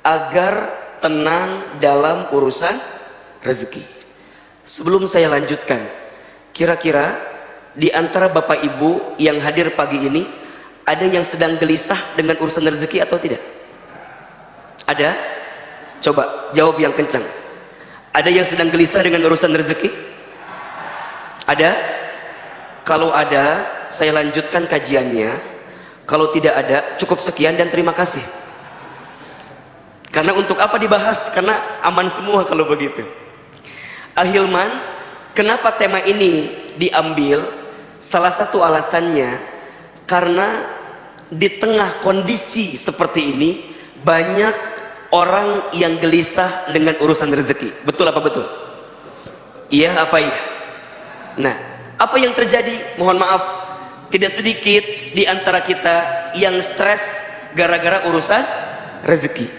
agar tenang dalam urusan rezeki. Sebelum saya lanjutkan, kira-kira di antara Bapak Ibu yang hadir pagi ini ada yang sedang gelisah dengan urusan rezeki atau tidak? Ada? Coba jawab yang kencang. Ada yang sedang gelisah dengan urusan rezeki? Ada? Kalau ada, saya lanjutkan kajiannya. Kalau tidak ada, cukup sekian dan terima kasih. Karena untuk apa dibahas? Karena aman semua kalau begitu. Ahilman, kenapa tema ini diambil? Salah satu alasannya karena di tengah kondisi seperti ini banyak orang yang gelisah dengan urusan rezeki. Betul apa betul? Iya apa iya? Nah, apa yang terjadi? Mohon maaf, tidak sedikit di antara kita yang stres gara-gara urusan rezeki,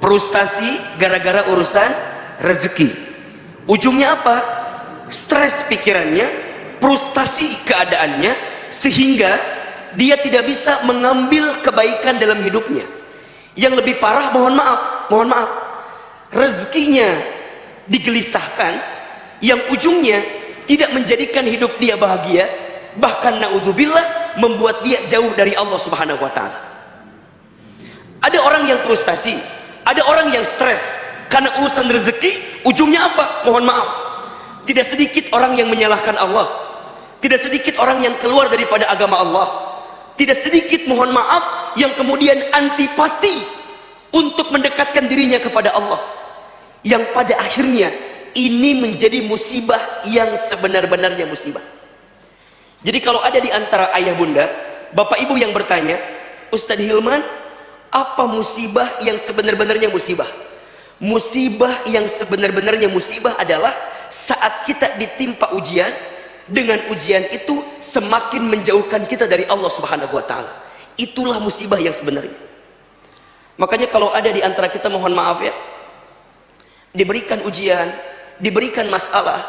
frustasi gara-gara urusan rezeki. Ujungnya apa? Stres pikirannya, frustasi keadaannya, sehingga dia tidak bisa mengambil kebaikan dalam hidupnya. Yang lebih parah, mohon maaf, rezekinya digelisahkan, yang ujungnya tidak menjadikan hidup dia bahagia, bahkan naudzubillah membuat dia jauh dari Allah Subhanahu wa Ta'ala. Ada orang yang frustasi, ada orang yang stres karena urusan rezeki. Ujungnya apa? Mohon maaf, tidak sedikit orang yang menyalahkan Allah, tidak sedikit orang yang keluar daripada agama Allah, tidak sedikit, mohon maaf, yang kemudian antipati untuk mendekatkan dirinya kepada Allah, yang pada akhirnya ini menjadi musibah yang sebenar-benarnya musibah. Jadi kalau ada di antara ayah bunda, bapak ibu yang bertanya, Ustadz Hilman, apa musibah yang sebenar-benarnya musibah? Musibah yang sebenar-benarnya musibah adalah saat kita ditimpa ujian, dengan ujian itu semakin menjauhkan kita dari Allah Subhanahu wa Ta'ala. Itulah musibah yang sebenarnya. Makanya kalau ada di antara kita, mohon maaf ya, diberikan ujian, diberikan masalah,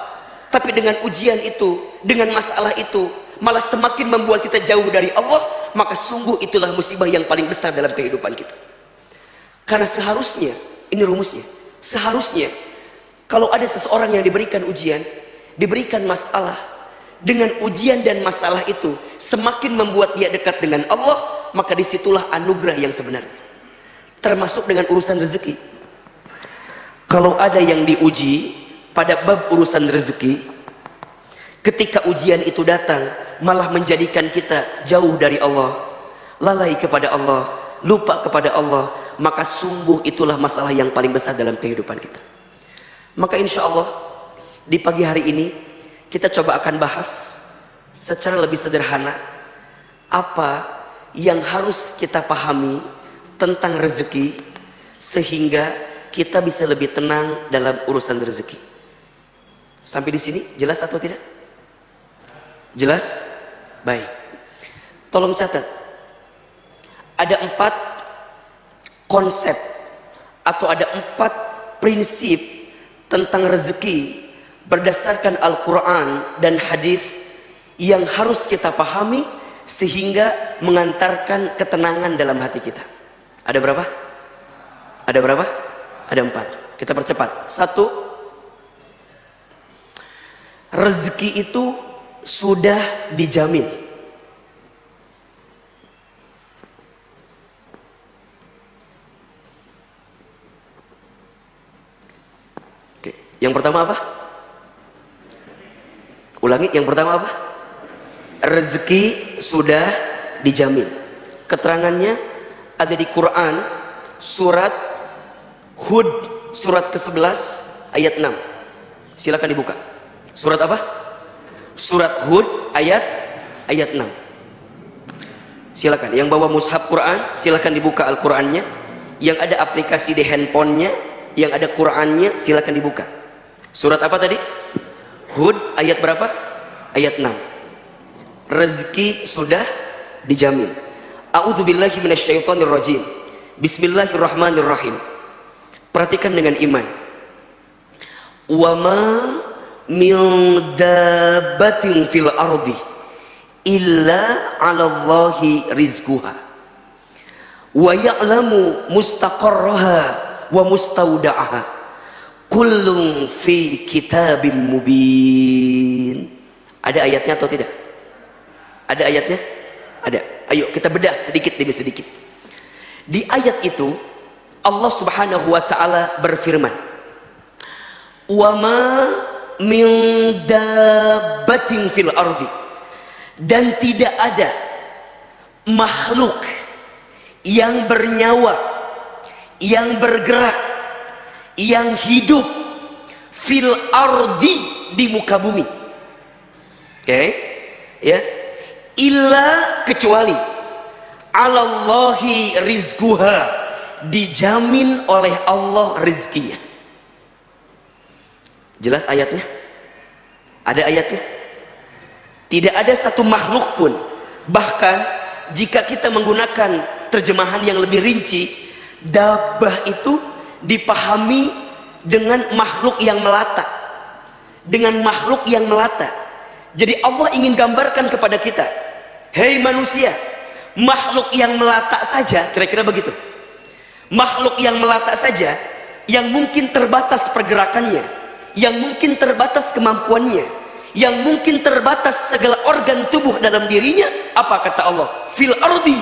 tapi dengan ujian itu, dengan masalah itu malah semakin membuat kita jauh dari Allah, maka sungguh itulah musibah yang paling besar dalam kehidupan kita. Karena seharusnya, ini rumusnya, seharusnya kalau ada seseorang yang diberikan ujian, diberikan masalah, dengan ujian dan masalah itu semakin membuat dia dekat dengan Allah, maka disitulah anugerah yang sebenarnya. Termasuk dengan urusan rezeki. Kalau ada yang diuji pada bab urusan rezeki, ketika ujian itu datang malah menjadikan kita jauh dari Allah, lalai kepada Allah, lupa kepada Allah, maka sungguh itulah masalah yang paling besar dalam kehidupan kita. Maka insya Allah di pagi hari ini kita coba akan bahas secara lebih sederhana apa yang harus kita pahami tentang rezeki, sehingga kita bisa lebih tenang dalam urusan rezeki. Sampai di sini jelas atau tidak? Jelas? Baik. Tolong catat. Ada 4 konsep atau ada 4 prinsip tentang rezeki berdasarkan Al-Quran dan hadis yang harus kita pahami sehingga mengantarkan ketenangan dalam hati kita. Ada berapa? Ada berapa? Ada 4. Kita percepat. 1, rezeki itu sudah dijamin. Oke. Yang pertama apa? Ulangi, yang pertama apa? Rezeki sudah dijamin. Keterangannya ada di Quran, surat Hud, surat ke-11 ayat 6. Silakan dibuka. Surat apa? Surat Hud ayat 6. Silakan yang bawa mushaf Quran, silakan dibuka Al-Qur'annya. Yang ada aplikasi di handphonenya, yang ada Qurannya, silakan dibuka. Surat apa tadi? Hud ayat berapa? Ayat 6. Rezeki sudah dijamin. A'udzubillahi minasyaitonirrajim. Bismillahirrahmanirrahim. Perhatikan dengan iman. Wa ma min dabbatin fil ardi illa 'alallahi rizquha wa ya'lamu mustaqarraha wa mustaudaha kullun fi kitabim mubin. Ada ayatnya atau tidak? Ada ayatnya? Ada. Ayo kita bedah sedikit demi sedikit. Di ayat itu Allah Subhanahu wa taala berfirman, "Wa ma min dabbatin fil ardi," dan tidak ada makhluk yang bernyawa, yang bergerak, yang hidup fil ardi, di muka bumi. Oke, ya, illa, kecuali alallahi rizquha, dijamin oleh Allah rizkinya. Jelas ayatnya? Ada ayatnya? Tidak ada satu makhluk pun, bahkan jika kita menggunakan terjemahan yang lebih rinci, dabbah itu dipahami dengan makhluk yang melata, dengan makhluk yang melata. Jadi Allah ingin gambarkan kepada kita, hei manusia, makhluk yang melata saja, kira-kira begitu, makhluk yang melata saja, yang mungkin terbatas pergerakannya, yang mungkin terbatas kemampuannya, yang mungkin terbatas segala organ tubuh dalam dirinya, apa kata Allah? Fil ardi,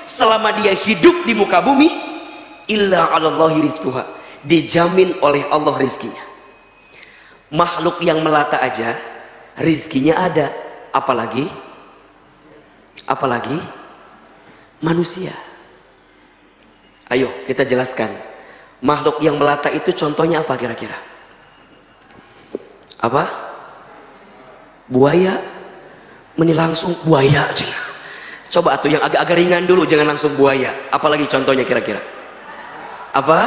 selama dia hidup di muka bumi, illa 'alallahi rizquha, dijamin oleh Allah rizkinya. Makhluk yang melata aja rizkinya ada, apalagi manusia. Ayo kita jelaskan, makhluk yang melata itu contohnya apa kira-kira? Apa? Buaya? Meni langsung buaya aja. Coba tuh yang agak-agak ringan dulu, jangan langsung buaya. Apalagi contohnya kira-kira? Apa?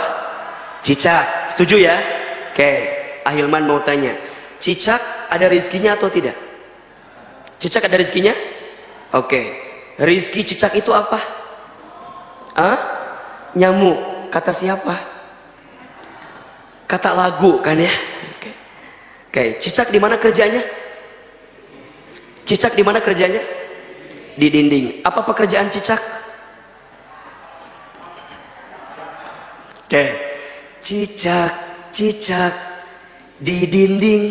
Cicak. Setuju ya? Oke, Ahilman mau tanya, cicak ada rizkinya atau tidak? Cicak ada rizkinya? Oke, rizki cicak itu apa? Ah? Nyamuk. Kata siapa? Kata lagu kan ya? Oke, cicak di mana kerjanya? Cicak di mana kerjanya? Di dinding. Apa pekerjaan cicak? Oke, cicak di dinding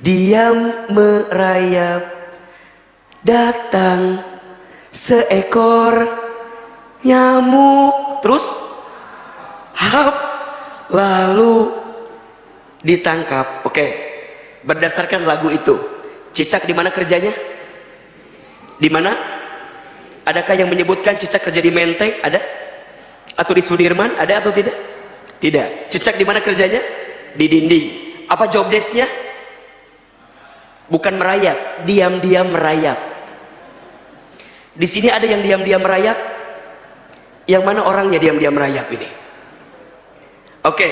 diam merayap, datang seekor nyamuk, terus hap, lalu ditangkap. Oke, berdasarkan lagu itu, cicak di mana kerjanya? Di mana? Adakah yang menyebutkan cicak kerja di Menteng? Ada? Atau di Sudirman? Ada atau tidak? Tidak. Cicak di mana kerjanya? Di dinding. Apa job desk-nya? Bukan merayap, diam-diam merayap. Di sini ada yang diam-diam merayap? Yang mana orangnya diam-diam merayap ini? Oke,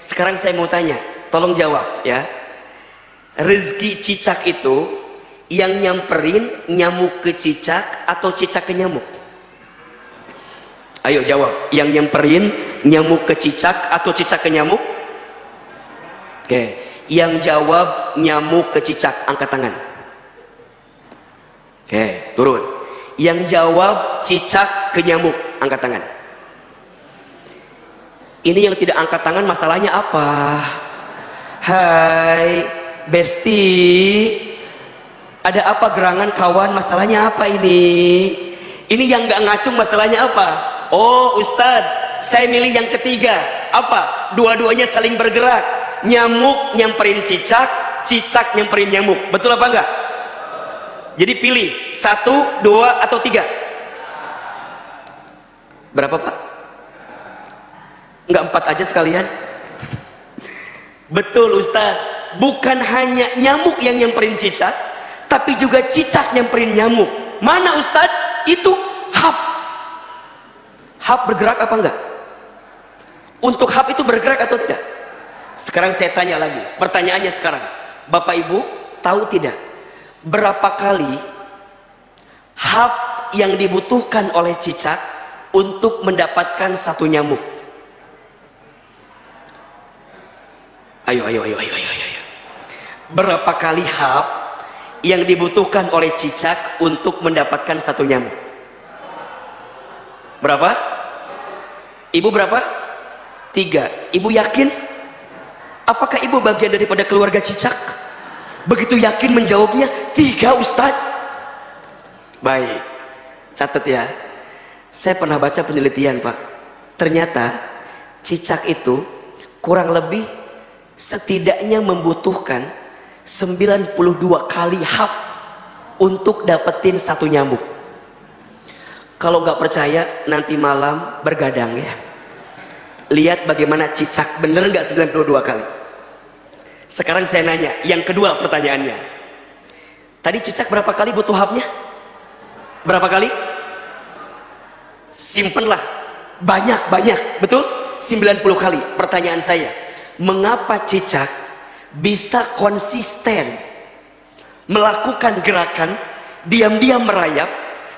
sekarang saya mau tanya, tolong jawab ya. Rezeki cicak itu yang nyamperin nyamuk ke cicak atau cicak ke nyamuk? Ayo jawab, yang nyamperin nyamuk ke cicak atau cicak ke nyamuk? Oke, yang jawab nyamuk ke cicak angkat tangan. Oke, turun. Yang jawab cicak ke nyamuk angkat tangan. Ini yang tidak angkat tangan masalahnya apa? Hai Besti, ada apa gerangan kawan? Masalahnya apa ini? Ini yang nggak ngacung masalahnya apa? Oh Ustadz, saya milih yang ketiga. Apa? Dua-duanya saling bergerak. Nyamuk nyamperin cicak, cicak nyamperin nyamuk. Betul apa enggak? Jadi pilih 1, 2 atau 3. Berapa Pak? Enggak 4 aja sekalian? Betul Ustadz. Bukan hanya nyamuk yang nyamperin cicak, tapi juga cicak nyamperin nyamuk. Mana Ustadz? Itu hap. Hap bergerak apa enggak? Untuk hap itu bergerak atau tidak? Sekarang saya tanya lagi, pertanyaannya sekarang, Bapak Ibu tahu tidak berapa kali hap yang dibutuhkan oleh cicak untuk mendapatkan satu nyamuk? Ayo. Berapa kali hap yang dibutuhkan oleh cicak untuk mendapatkan satu nyamuk? Berapa? Ibu berapa? 3. Ibu yakin? Apakah ibu bagian daripada keluarga cicak? Begitu yakin menjawabnya 3 Ustaz. Baik, catat ya. Saya pernah baca penelitian Pak. Ternyata cicak itu kurang lebih setidaknya membutuhkan 92 kali hap untuk dapetin 1 nyamuk. Kalau nggak percaya nanti malam bergadang ya. Lihat bagaimana cicak, bener nggak 92 kali. Sekarang saya nanya, yang kedua pertanyaannya. Tadi cicak berapa kali butuh hapnya? Berapa kali? Simpenlah. Banyak, betul? 90 kali. Pertanyaan saya, mengapa cicak bisa konsisten melakukan gerakan diam-diam merayap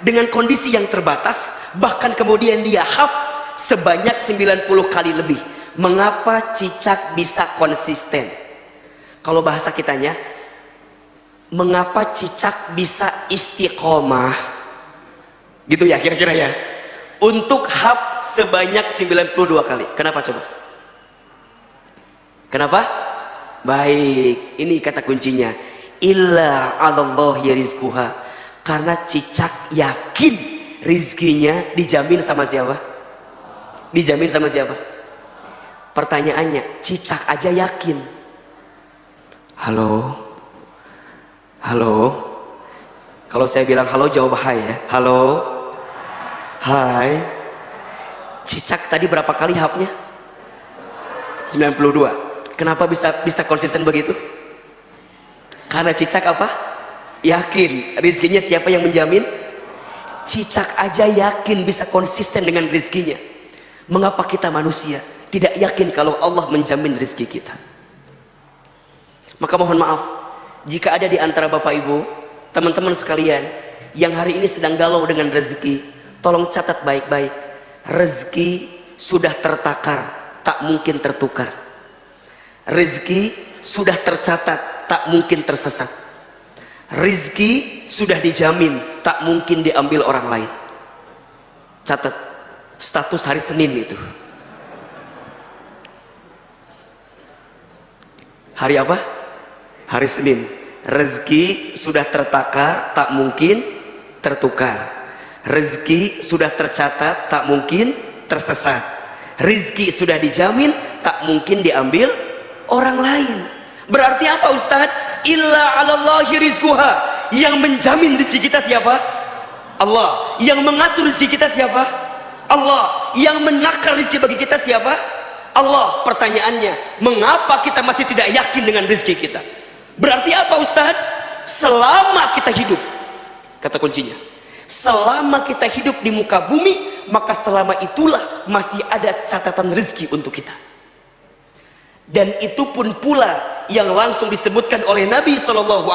dengan kondisi yang terbatas, bahkan kemudian dia hap sebanyak 90 kali lebih? Mengapa cicak bisa konsisten? Kalau bahasa kitanya, mengapa cicak bisa istiqomah? Gitu ya kira-kira ya. Untuk hap sebanyak 92 kali. Kenapa coba? Kenapa? Baik, ini kata kuncinya. Illa 'alallahi rizquha. Karena cicak yakin rizkinya dijamin sama siapa? Dijamin sama siapa? Pertanyaannya, cicak aja yakin. Halo? Halo? Kalau saya bilang halo, jawab hai ya. Halo? Hai. Cicak tadi berapa kali hapnya? 92. Kenapa bisa konsisten begitu? Karena cicak apa? Yakin rizkinya siapa yang menjamin? Cicak aja yakin bisa konsisten dengan rizkinya. Mengapa kita manusia tidak yakin kalau Allah menjamin rizki kita? Maka mohon maaf jika ada di antara bapak ibu, teman-teman sekalian yang hari ini sedang galau dengan rezeki, tolong catat baik-baik. Rezeki sudah tertakar, tak mungkin tertukar. Rezeki sudah tercatat, tak mungkin tersesat. Rezeki sudah dijamin, tak mungkin diambil orang lain. Catat status hari Senin itu. Hari apa? Hari Senin. Rezeki sudah tertakar, tak mungkin tertukar. Rezeki sudah tercatat, tak mungkin tersesat. Rezeki sudah dijamin, tak mungkin diambil orang lain. Berarti apa Ustaz? Illa 'alallahi rizquha. Yang menjamin rezeki kita siapa? Allah. Yang mengatur rezeki kita siapa? Allah. Yang menakar rezeki bagi kita siapa? Allah. Pertanyaannya, mengapa kita masih tidak yakin dengan rezeki kita? Berarti apa Ustaz? Selama kita hidup, kata kuncinya, selama kita hidup di muka bumi, maka selama itulah masih ada catatan rezeki untuk kita. Dan itu pun pula yang langsung disebutkan oleh Nabi SAW.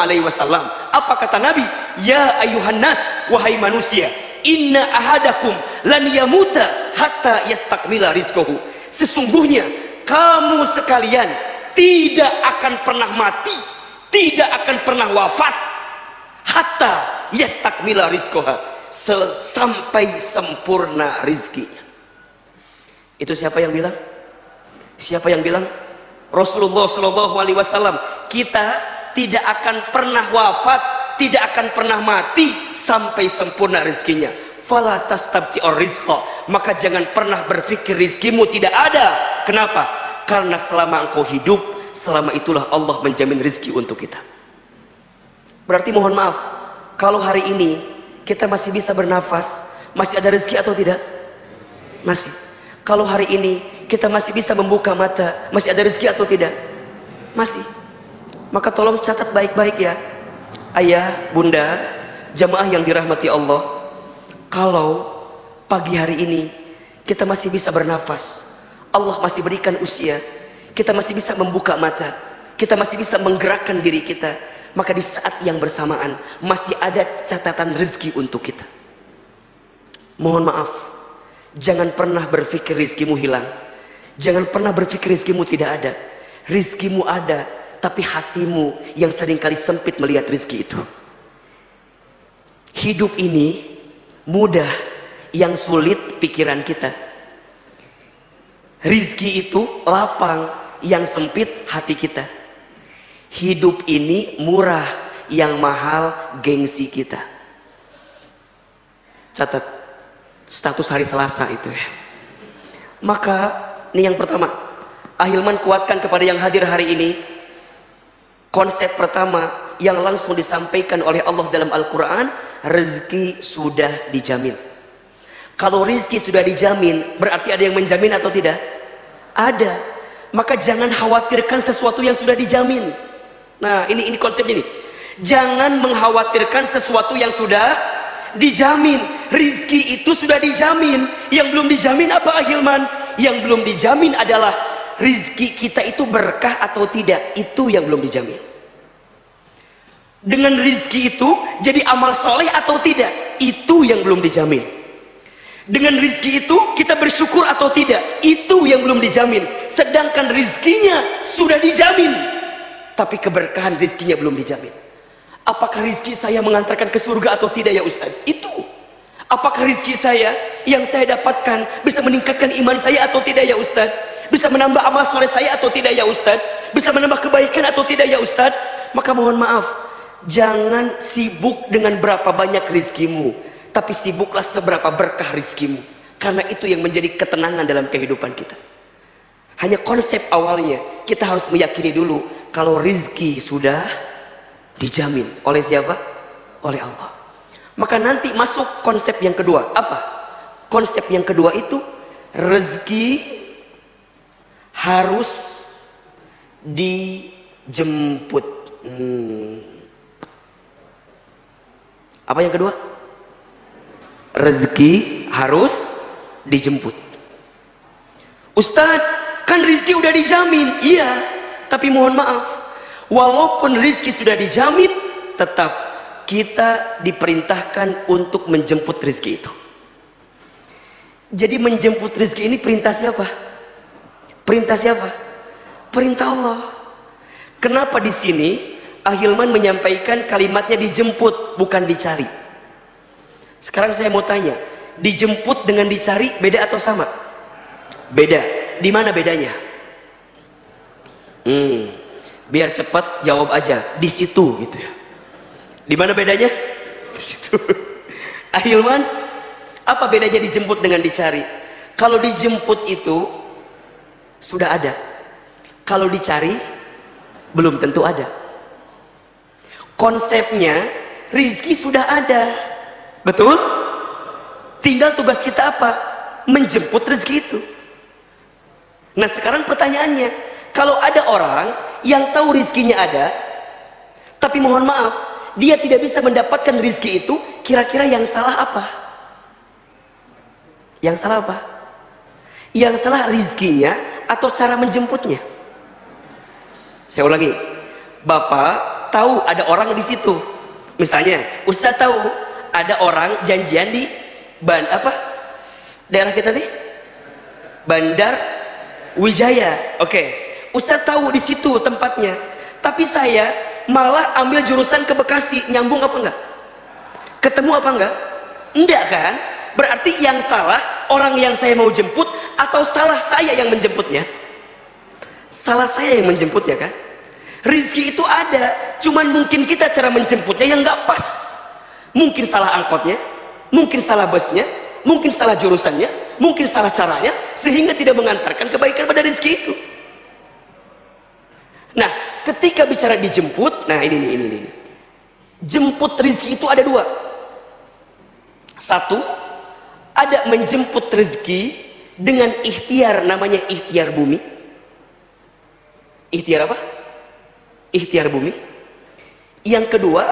Apa kata Nabi? Ya ayuhan nas, wahai manusia, inna ahadakum lan yamuta hatta yastakmila rizquhu. Sesungguhnya kamu sekalian tidak akan pernah mati, tidak akan pernah wafat, hatta yastakmila rizquha, sampai sempurna rizkinya. Itu siapa yang bilang? Siapa yang bilang? Rasulullah SAW. Kita tidak akan pernah wafat, tidak akan pernah mati sampai sempurna rizkinya. Fala tastabti'ur rizqa, maka jangan pernah berpikir rizkimu tidak ada. Kenapa? Karena selama engkau hidup, selama itulah Allah menjamin rizki untuk kita. Berarti mohon maaf, kalau hari ini kita masih bisa bernafas, masih ada rezeki atau tidak? Masih. Kalau hari ini kita masih bisa membuka mata, masih ada rezeki atau tidak? Masih. Maka tolong catat baik-baik ya, ayah, bunda, jamaah yang dirahmati Allah. Kalau pagi hari ini kita masih bisa bernafas, Allah masih berikan usia, kita masih bisa membuka mata, kita masih bisa menggerakkan diri kita, maka di saat yang bersamaan masih ada catatan rezeki untuk kita. Mohon maaf, jangan pernah berpikir rizkimu hilang, jangan pernah berpikir rizkimu tidak ada. Rizkimu ada, tapi hatimu yang seringkali sempit melihat rizki itu. Hidup ini mudah yang sulit pikiran kita. Rizki itu lapang, yang sempit hati kita. Hidup ini murah, yang mahal gengsi kita. Catat status hari Selasa itu ya. Maka ini yang pertama, Ahilman kuatkan kepada yang hadir hari ini. Konsep pertama yang langsung disampaikan oleh Allah dalam Al-Quran, rezeki sudah dijamin. Kalau rezeki sudah dijamin, berarti ada yang menjamin atau tidak? Ada. Maka jangan khawatirkan sesuatu yang sudah dijamin. Nah, ini konsepnya nih. Jangan mengkhawatirkan sesuatu yang sudah dijamin. Rizki itu sudah dijamin. Yang belum dijamin apa, Ahilman? Yang belum dijamin adalah rizki kita itu berkah atau tidak. Itu yang belum dijamin. Dengan rizki itu jadi amal soleh atau tidak, itu yang belum dijamin. Dengan rizki itu kita bersyukur atau tidak, itu yang belum dijamin. Sedangkan rizkinya sudah dijamin, tapi keberkahan rizkinya belum dijamin. Apakah rizki saya mengantarkan ke surga atau tidak ya Ustaz? Itu. Apakah rizki saya yang saya dapatkan bisa meningkatkan iman saya atau tidak ya Ustaz? Bisa menambah amal soleh saya atau tidak ya Ustaz? Bisa menambah kebaikan atau tidak ya Ustaz? Maka mohon maaf, jangan sibuk dengan berapa banyak rizkimu, tapi sibuklah seberapa berkah rizkimu. Karena itu yang menjadi ketenangan dalam kehidupan kita. Hanya konsep awalnya, kita harus meyakini dulu kalau rizki sudah dijamin. Oleh siapa? Oleh Allah. Maka nanti masuk konsep yang kedua. Apa? Konsep yang kedua itu, rezeki harus dijemput. Apa yang kedua? Rezeki harus dijemput. Ustadz, kan rezeki udah dijamin. Iya, tapi mohon maaf, walaupun rezeki sudah dijamin, tetap kita diperintahkan untuk menjemput rezeki itu. Jadi menjemput rezeki ini perintah siapa? Perintah siapa? Perintah Allah. Kenapa di sini Ahilman menyampaikan kalimatnya dijemput, bukan dicari? Sekarang saya mau tanya, dijemput dengan dicari beda atau sama? Beda. Di mana bedanya? Biar cepat jawab aja, di situ gitu ya. Di mana bedanya? Di situ. Ahilman, apa bedanya dijemput dengan dicari? Kalau dijemput itu sudah ada. Kalau dicari belum tentu ada. Konsepnya rizki sudah ada, betul? Tinggal tugas kita apa? Menjemput rezeki itu. Nah sekarang pertanyaannya, kalau ada orang yang tahu rizkinya ada, tapi mohon maaf, dia tidak bisa mendapatkan rizki itu, kira-kira yang salah apa? Yang salah apa? Yang salah rizkinya atau cara menjemputnya? Saya ulangi, Bapak tahu ada orang di situ, misalnya Ustadz tahu ada orang janjian di daerah kita nih, Bandar Wijaya. Oke, Ustadz tahu di situ tempatnya, tapi saya malah ambil jurusan ke Bekasi. Nyambung apa enggak? Ketemu apa enggak? Enggak kan? Berarti yang salah orang yang saya mau jemput atau salah saya yang menjemputnya? Salah saya yang menjemputnya kan? Rizki itu ada, cuman mungkin kita cara menjemputnya yang nggak pas. Mungkin salah angkotnya, mungkin salah busnya, mungkin salah jurusannya, mungkin salah caranya, sehingga tidak mengantarkan kebaikan pada rizki itu. Nah, ketika bicara dijemput, nah ini. Jemput rizki itu ada dua. Satu, ada menjemput rezeki dengan ikhtiar, namanya ikhtiar bumi. Ikhtiar apa? Ikhtiar bumi. Yang kedua,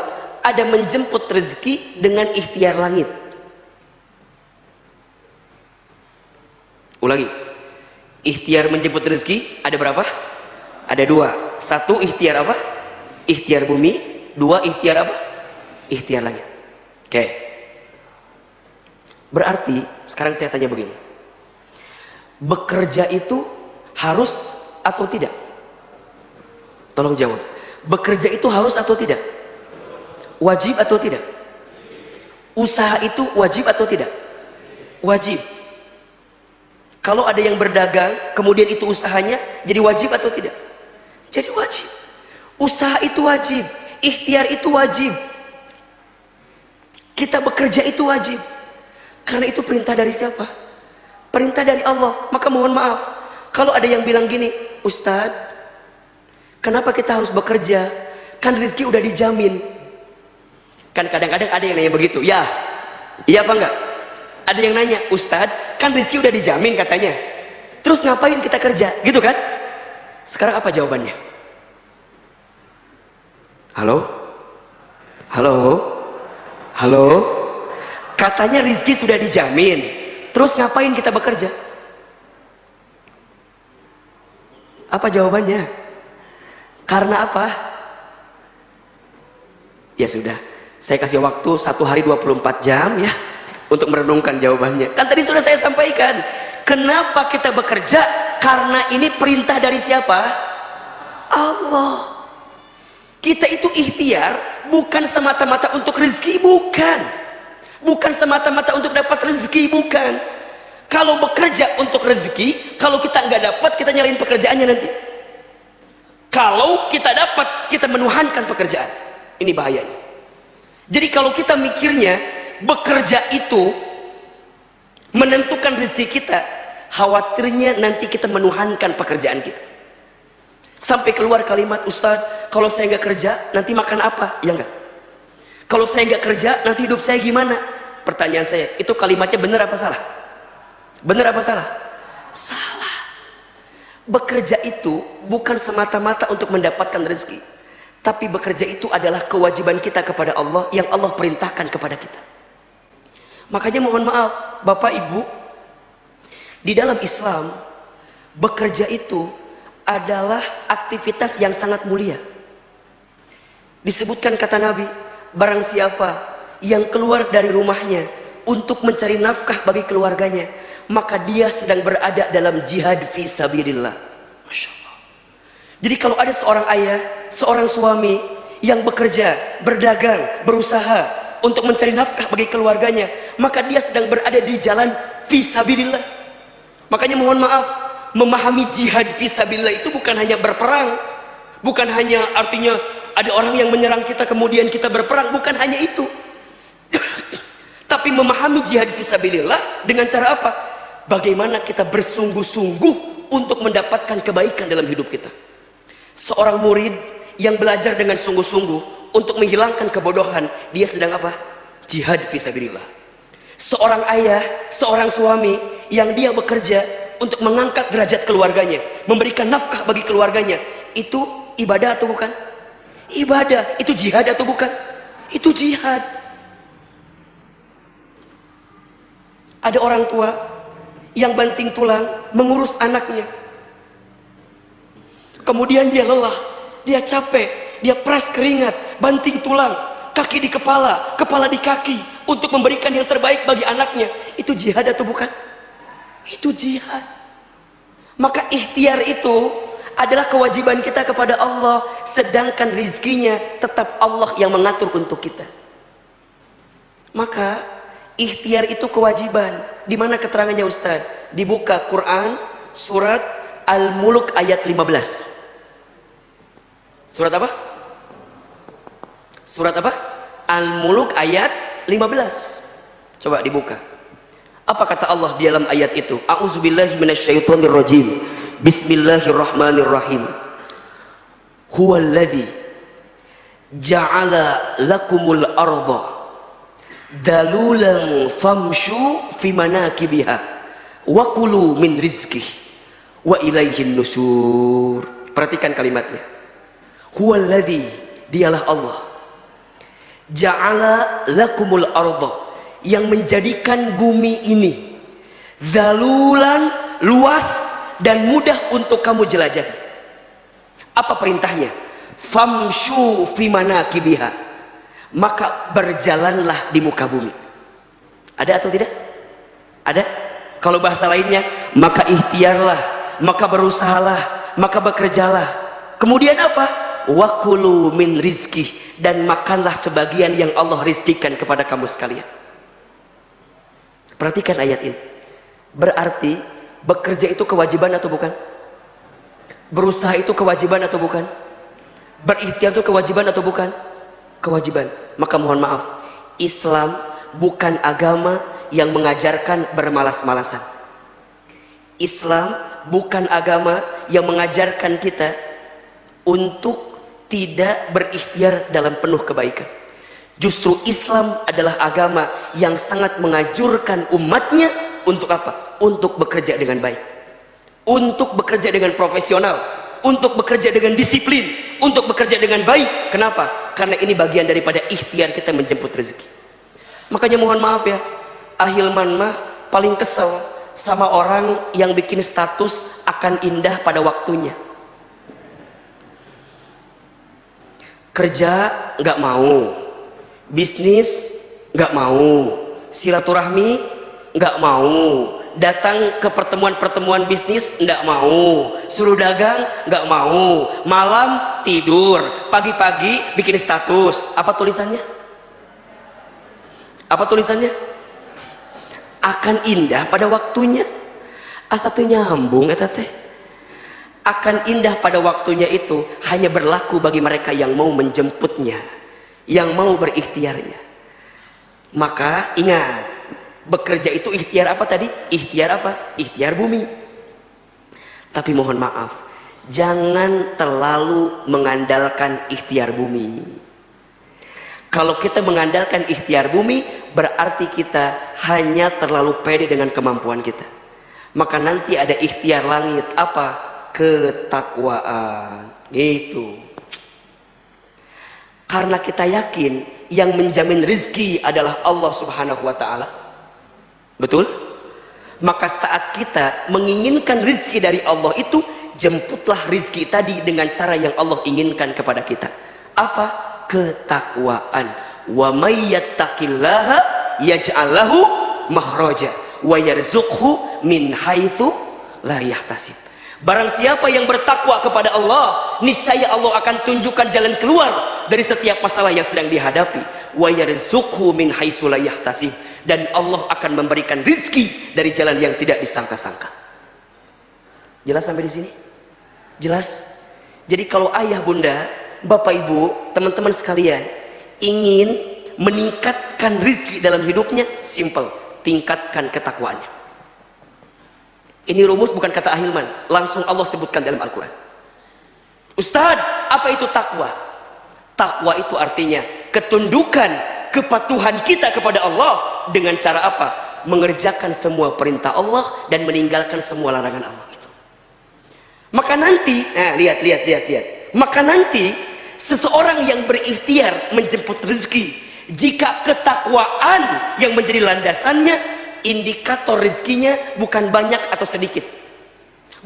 ada menjemput rezeki dengan ikhtiar langit. Ulangi, ikhtiar menjemput rezeki ada berapa? Ada dua. Satu ikhtiar apa? Ikhtiar bumi. Dua ikhtiar apa? Ikhtiar langit. Oke. Berarti sekarang saya tanya begini, bekerja itu harus atau tidak? Tolong jawab. Bekerja itu harus atau tidak? Wajib atau tidak? Usaha itu wajib atau tidak? Wajib. Kalau ada yang berdagang, kemudian itu usahanya, jadi wajib atau tidak? Jadi wajib. Usaha itu wajib, ikhtiar itu wajib, kita bekerja itu wajib. Karena itu perintah dari siapa? Perintah dari Allah. Maka mohon maaf, kalau ada yang bilang gini, Ustadz, kenapa kita harus bekerja? Kan rezeki udah dijamin. Kan kadang-kadang ada yang nanya begitu. Ya, iya apa enggak? Ada yang nanya, Ustadz, kan rezeki udah dijamin katanya, terus ngapain kita kerja? Gitu kan? Sekarang apa jawabannya? Halo? Halo? Halo? Katanya rezeki sudah dijamin, terus ngapain kita bekerja? Apa jawabannya? Karena apa? Ya sudah, saya kasih waktu 1 hari 24 jam ya untuk merenungkan jawabannya. Kan tadi sudah saya sampaikan, kenapa kita bekerja? Karena ini perintah dari siapa? Allah. Kita itu ikhtiar bukan semata-mata untuk rezeki, bukan semata-mata untuk dapat rezeki, bukan. Kalau bekerja untuk rezeki, kalau kita nggak dapat, kita nyalain pekerjaannya nanti. Kalau kita dapat, kita menuhankan pekerjaan. Ini bahayanya. Jadi kalau kita mikirnya bekerja itu menentukan rezeki kita, khawatirnya nanti kita menuhankan pekerjaan kita. Sampai keluar kalimat, Ustadz, kalau saya nggak kerja nanti makan apa? Ya enggak. Kalau saya nggak kerja nanti hidup saya gimana? Pertanyaan saya, itu kalimatnya benar apa salah? Benar apa salah? Salah. Bekerja itu bukan semata-mata untuk mendapatkan rezeki, tapi bekerja itu adalah kewajiban kita kepada Allah yang Allah perintahkan kepada kita. Makanya mohon maaf Bapak Ibu, di dalam Islam bekerja itu adalah aktivitas yang sangat mulia. Disebutkan kata Nabi, barang siapa yang keluar dari rumahnya untuk mencari nafkah bagi keluarganya, maka dia sedang berada dalam jihad fi sabilillah. Masya Allah. Jadi kalau ada seorang ayah, seorang suami yang bekerja, berdagang, berusaha untuk mencari nafkah bagi keluarganya, maka dia sedang berada di jalan fi sabilillah. Makanya mohon maaf, memahami jihad fisabilillah itu bukan hanya berperang, bukan hanya artinya ada orang yang menyerang kita kemudian kita berperang, bukan hanya itu. Tapi memahami jihad fisabilillah dengan cara apa? Bagaimana kita bersungguh-sungguh untuk mendapatkan kebaikan dalam hidup kita. Seorang murid yang belajar dengan sungguh-sungguh untuk menghilangkan kebodohan, dia sedang apa? Jihad fisabilillah. Seorang ayah, seorang suami yang dia bekerja untuk mengangkat derajat keluarganya, memberikan nafkah bagi keluarganya, itu ibadah atau bukan? Ibadah. Itu jihad atau bukan? Itu jihad. Ada orang tua yang banting tulang mengurus anaknya, kemudian dia lelah, dia capek, dia peras keringat, banting tulang, kaki di kepala, kepala di kaki, untuk memberikan yang terbaik bagi anaknya. Itu jihad atau bukan? Itu jihad. Maka ikhtiar itu adalah kewajiban kita kepada Allah, sedangkan rizkinya tetap Allah yang mengatur untuk kita. Maka ikhtiar itu kewajiban. Di mana keterangannya Ustaz? Dibuka Quran surat Al-Mulk ayat 15. Surat apa? Surat apa? Al-Mulk ayat 15. Coba dibuka. Apa kata Allah di dalam ayat itu? A'udzubillahi minasyaitonirrajim. Bismillahirrahmanirrahim. Huwallazi ja'ala lakumul arda dalulan famshu fi manakibiha wa kulu min rizqih wa ilaihin nusur. Perhatikan kalimatnya. Huwallazi, dialah Allah, ja'ala lakumul arda, yang menjadikan bumi ini dalulan, luas dan mudah untuk kamu jelajahi. Apa perintahnya? Famshu fi manakibiha, maka berjalanlah di muka bumi. Ada atau tidak? Ada. Kalau bahasa lainnya, maka ikhtiarlah, maka berusahalah, maka bekerjalah. Kemudian apa? Wakulu min rizki, dan makanlah sebagian yang Allah rizkikan kepada kamu sekalian. Perhatikan ayat ini. Berarti bekerja itu kewajiban atau bukan? Berusaha itu kewajiban atau bukan? Berikhtiar itu kewajiban atau bukan? Kewajiban. Maka mohon maaf, Islam bukan agama yang mengajarkan bermalas-malasan. Islam bukan agama yang mengajarkan kita untuk tidak berikhtiar dalam penuh kebaikan. Justru Islam adalah agama yang sangat mengajurkan umatnya untuk apa? Untuk bekerja dengan baik, untuk bekerja dengan profesional, untuk bekerja dengan disiplin, untuk bekerja dengan baik. Kenapa? Karena ini bagian daripada ikhtiar kita menjemput rezeki. Makanya mohon maaf ya, Ahilman mah paling kesel sama orang yang bikin status akan indah pada waktunya. Kerja nggak mau, bisnis nggak mau, silaturahmi nggak mau, datang ke pertemuan-pertemuan bisnis nggak mau, suruh dagang nggak mau, malam tidur, pagi-pagi bikin status. Apa tulisannya? Apa tulisannya? Akan indah pada waktunya. Asatu nyambung eta teh. Akan indah pada waktunya itu hanya berlaku bagi mereka yang mau menjemputnya, yang mau berikhtiarnya. Maka ingat, bekerja itu ikhtiar apa tadi? Ikhtiar apa? Ikhtiar bumi. Tapi mohon maaf, jangan terlalu mengandalkan ikhtiar bumi. Kalau kita mengandalkan ikhtiar bumi, berarti kita hanya terlalu pede dengan kemampuan kita. Maka nanti ada ikhtiar langit. Apa? Ketakwaan. Itu. Karena kita yakin yang menjamin rizki adalah Allah subhanahu wa ta'ala. Betul? Maka saat kita menginginkan rizki dari Allah itu, jemputlah rizki tadi dengan cara yang Allah inginkan kepada kita. Apa? Ketakwaan. Wa may yattaqillaha yaj'al lahu makhraja wa yarzuqhu min haitsu la yahtasib. Barang siapa yang bertakwa kepada Allah, niscaya Allah akan tunjukkan jalan keluar dari setiap masalah yang sedang dihadapi. Wa yarzuqhu min haitsu la yahtasib, dan Allah akan memberikan rizki dari jalan yang tidak disangka-sangka. Jelas sampai di sini? Jelas? Jadi kalau ayah bunda, bapak ibu, teman-teman sekalian ingin meningkatkan rizki dalam hidupnya, simple, tingkatkan ketakwaannya. Ini rumus bukan kata Ahilman, langsung Allah sebutkan dalam Al-Quran. Ustadz, apa itu takwa? Takwa itu artinya ketundukan, kepatuhan kita kepada Allah dengan cara apa? Mengerjakan semua perintah Allah dan meninggalkan semua larangan Allah itu. Maka nanti, nah lihat. Maka nanti seseorang yang berikhtiar menjemput rezeki, jika ketakwaan yang menjadi landasannya, indikator rezekinya bukan banyak atau sedikit,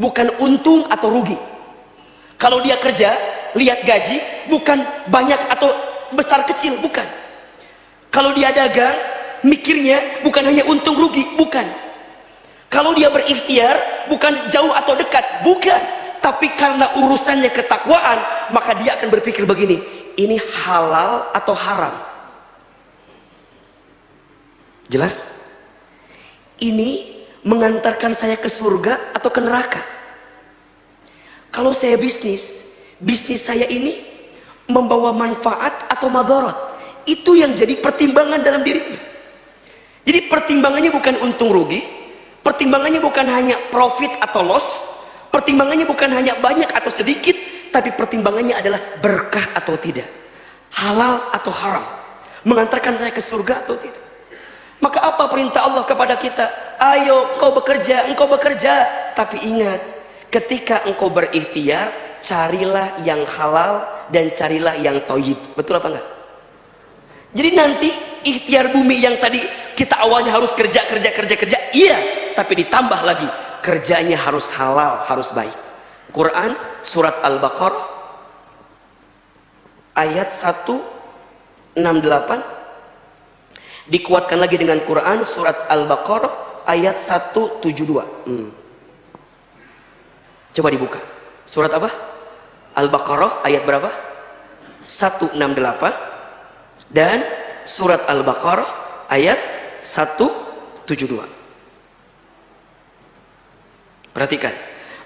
bukan untung atau rugi. Kalau dia kerja, lihat gaji, bukan banyak atau besar kecil, bukan. Kalau dia dagang, mikirnya bukan hanya untung rugi, bukan. Kalau dia berikhtiar, bukan jauh atau dekat, bukan. Tapi karena urusannya ketakwaan, maka dia akan berpikir begini, ini halal atau haram? Jelas? Ini mengantarkan saya ke surga atau ke neraka? Kalau saya bisnis saya ini membawa manfaat atau madarat, itu yang jadi pertimbangan dalam dirinya. Jadi pertimbangannya bukan untung rugi, pertimbangannya bukan hanya profit atau loss, pertimbangannya bukan hanya banyak atau sedikit, tapi pertimbangannya adalah berkah atau tidak, halal atau haram, mengantarkan saya ke surga atau tidak. Maka apa perintah Allah kepada kita? Ayo engkau bekerja. Tapi ingat, ketika engkau berikhtiar, carilah yang halal dan carilah yang thayyib. Betul apa enggak? Jadi nanti ikhtiar bumi yang tadi kita awalnya harus kerja, iya, tapi ditambah lagi kerjanya harus halal, harus baik. Quran surat Al-Baqarah ayat 168 dikuatkan lagi dengan Quran surat Al-Baqarah ayat 172. Coba dibuka. Surat apa? Al-Baqarah ayat berapa? 168 dan surat Al-Baqarah ayat 172. 172. Perhatikan.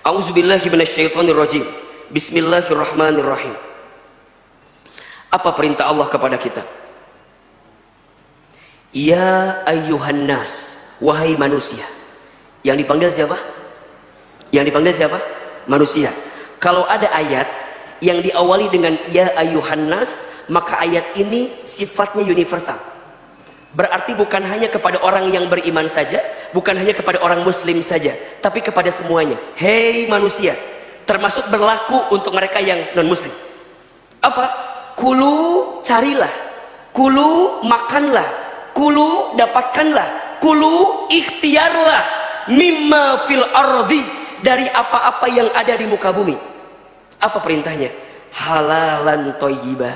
A'udzubillahi minasyaitonirrajim. Bismillahirrahmanirrahim. Apa perintah Allah kepada kita? Ya ayyuhan nas, wahai manusia. Yang dipanggil siapa? Yang dipanggil siapa? Manusia. Kalau ada ayat yang diawali dengan ya ayyuhan nas, maka ayat ini sifatnya universal. Berarti bukan hanya kepada orang yang beriman saja, bukan hanya kepada orang muslim saja, tapi kepada semuanya. Hei manusia, termasuk berlaku untuk mereka yang non muslim. Apa? Kulu carilah, kulu makanlah, kulu dapatkanlah, kulu ikhtiarlah, mimma fil ardi, dari apa-apa yang ada di muka bumi. Apa perintahnya? Halalan thayyibah,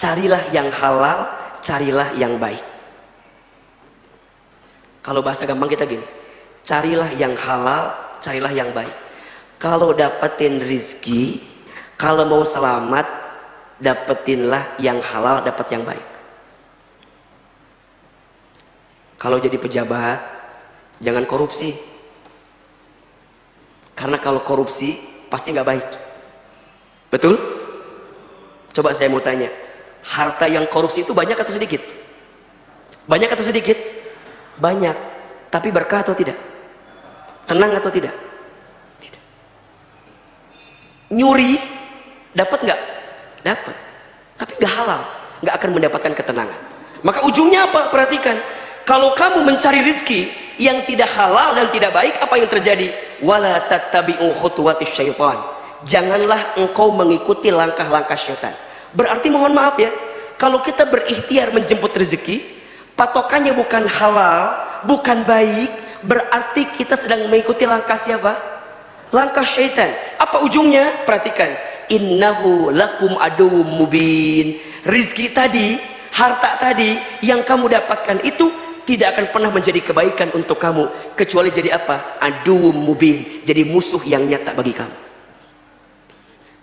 carilah yang halal, carilah yang baik. Kalau bahasa gampang kita gini, carilah yang halal, carilah yang baik. Kalau dapetin rizki, kalau mau selamat, dapetinlah yang halal, dapat yang baik. Kalau jadi pejabat, jangan korupsi. Karena kalau korupsi, pasti nggak baik. Betul? Coba saya mau tanya, harta yang korupsi itu banyak atau sedikit? Banyak atau sedikit? Banyak. Tapi berkah atau tidak? Tenang atau tidak? Tidak. Nyuri, dapat nggak? Dapat. Tapi nggak halal, nggak akan mendapatkan ketenangan. Maka ujungnya apa? Perhatikan. Kalau kamu mencari rizki yang tidak halal dan tidak baik, apa yang terjadi? Wala tattabi'u khutuwatis syaitan. Janganlah engkau mengikuti langkah-langkah syaitan. Berarti mohon maaf ya, kalau kita berikhtiar menjemput rezeki, patokannya bukan halal, bukan baik, berarti kita sedang mengikuti langkah siapa? Langkah syaitan. Apa ujungnya? Perhatikan. Innahu lakum aduwwum mubin. Rizki tadi, harta tadi yang kamu dapatkan itu tidak akan pernah menjadi kebaikan untuk kamu, kecuali jadi apa? Aduwwum mubin, jadi musuh yang nyata bagi kamu.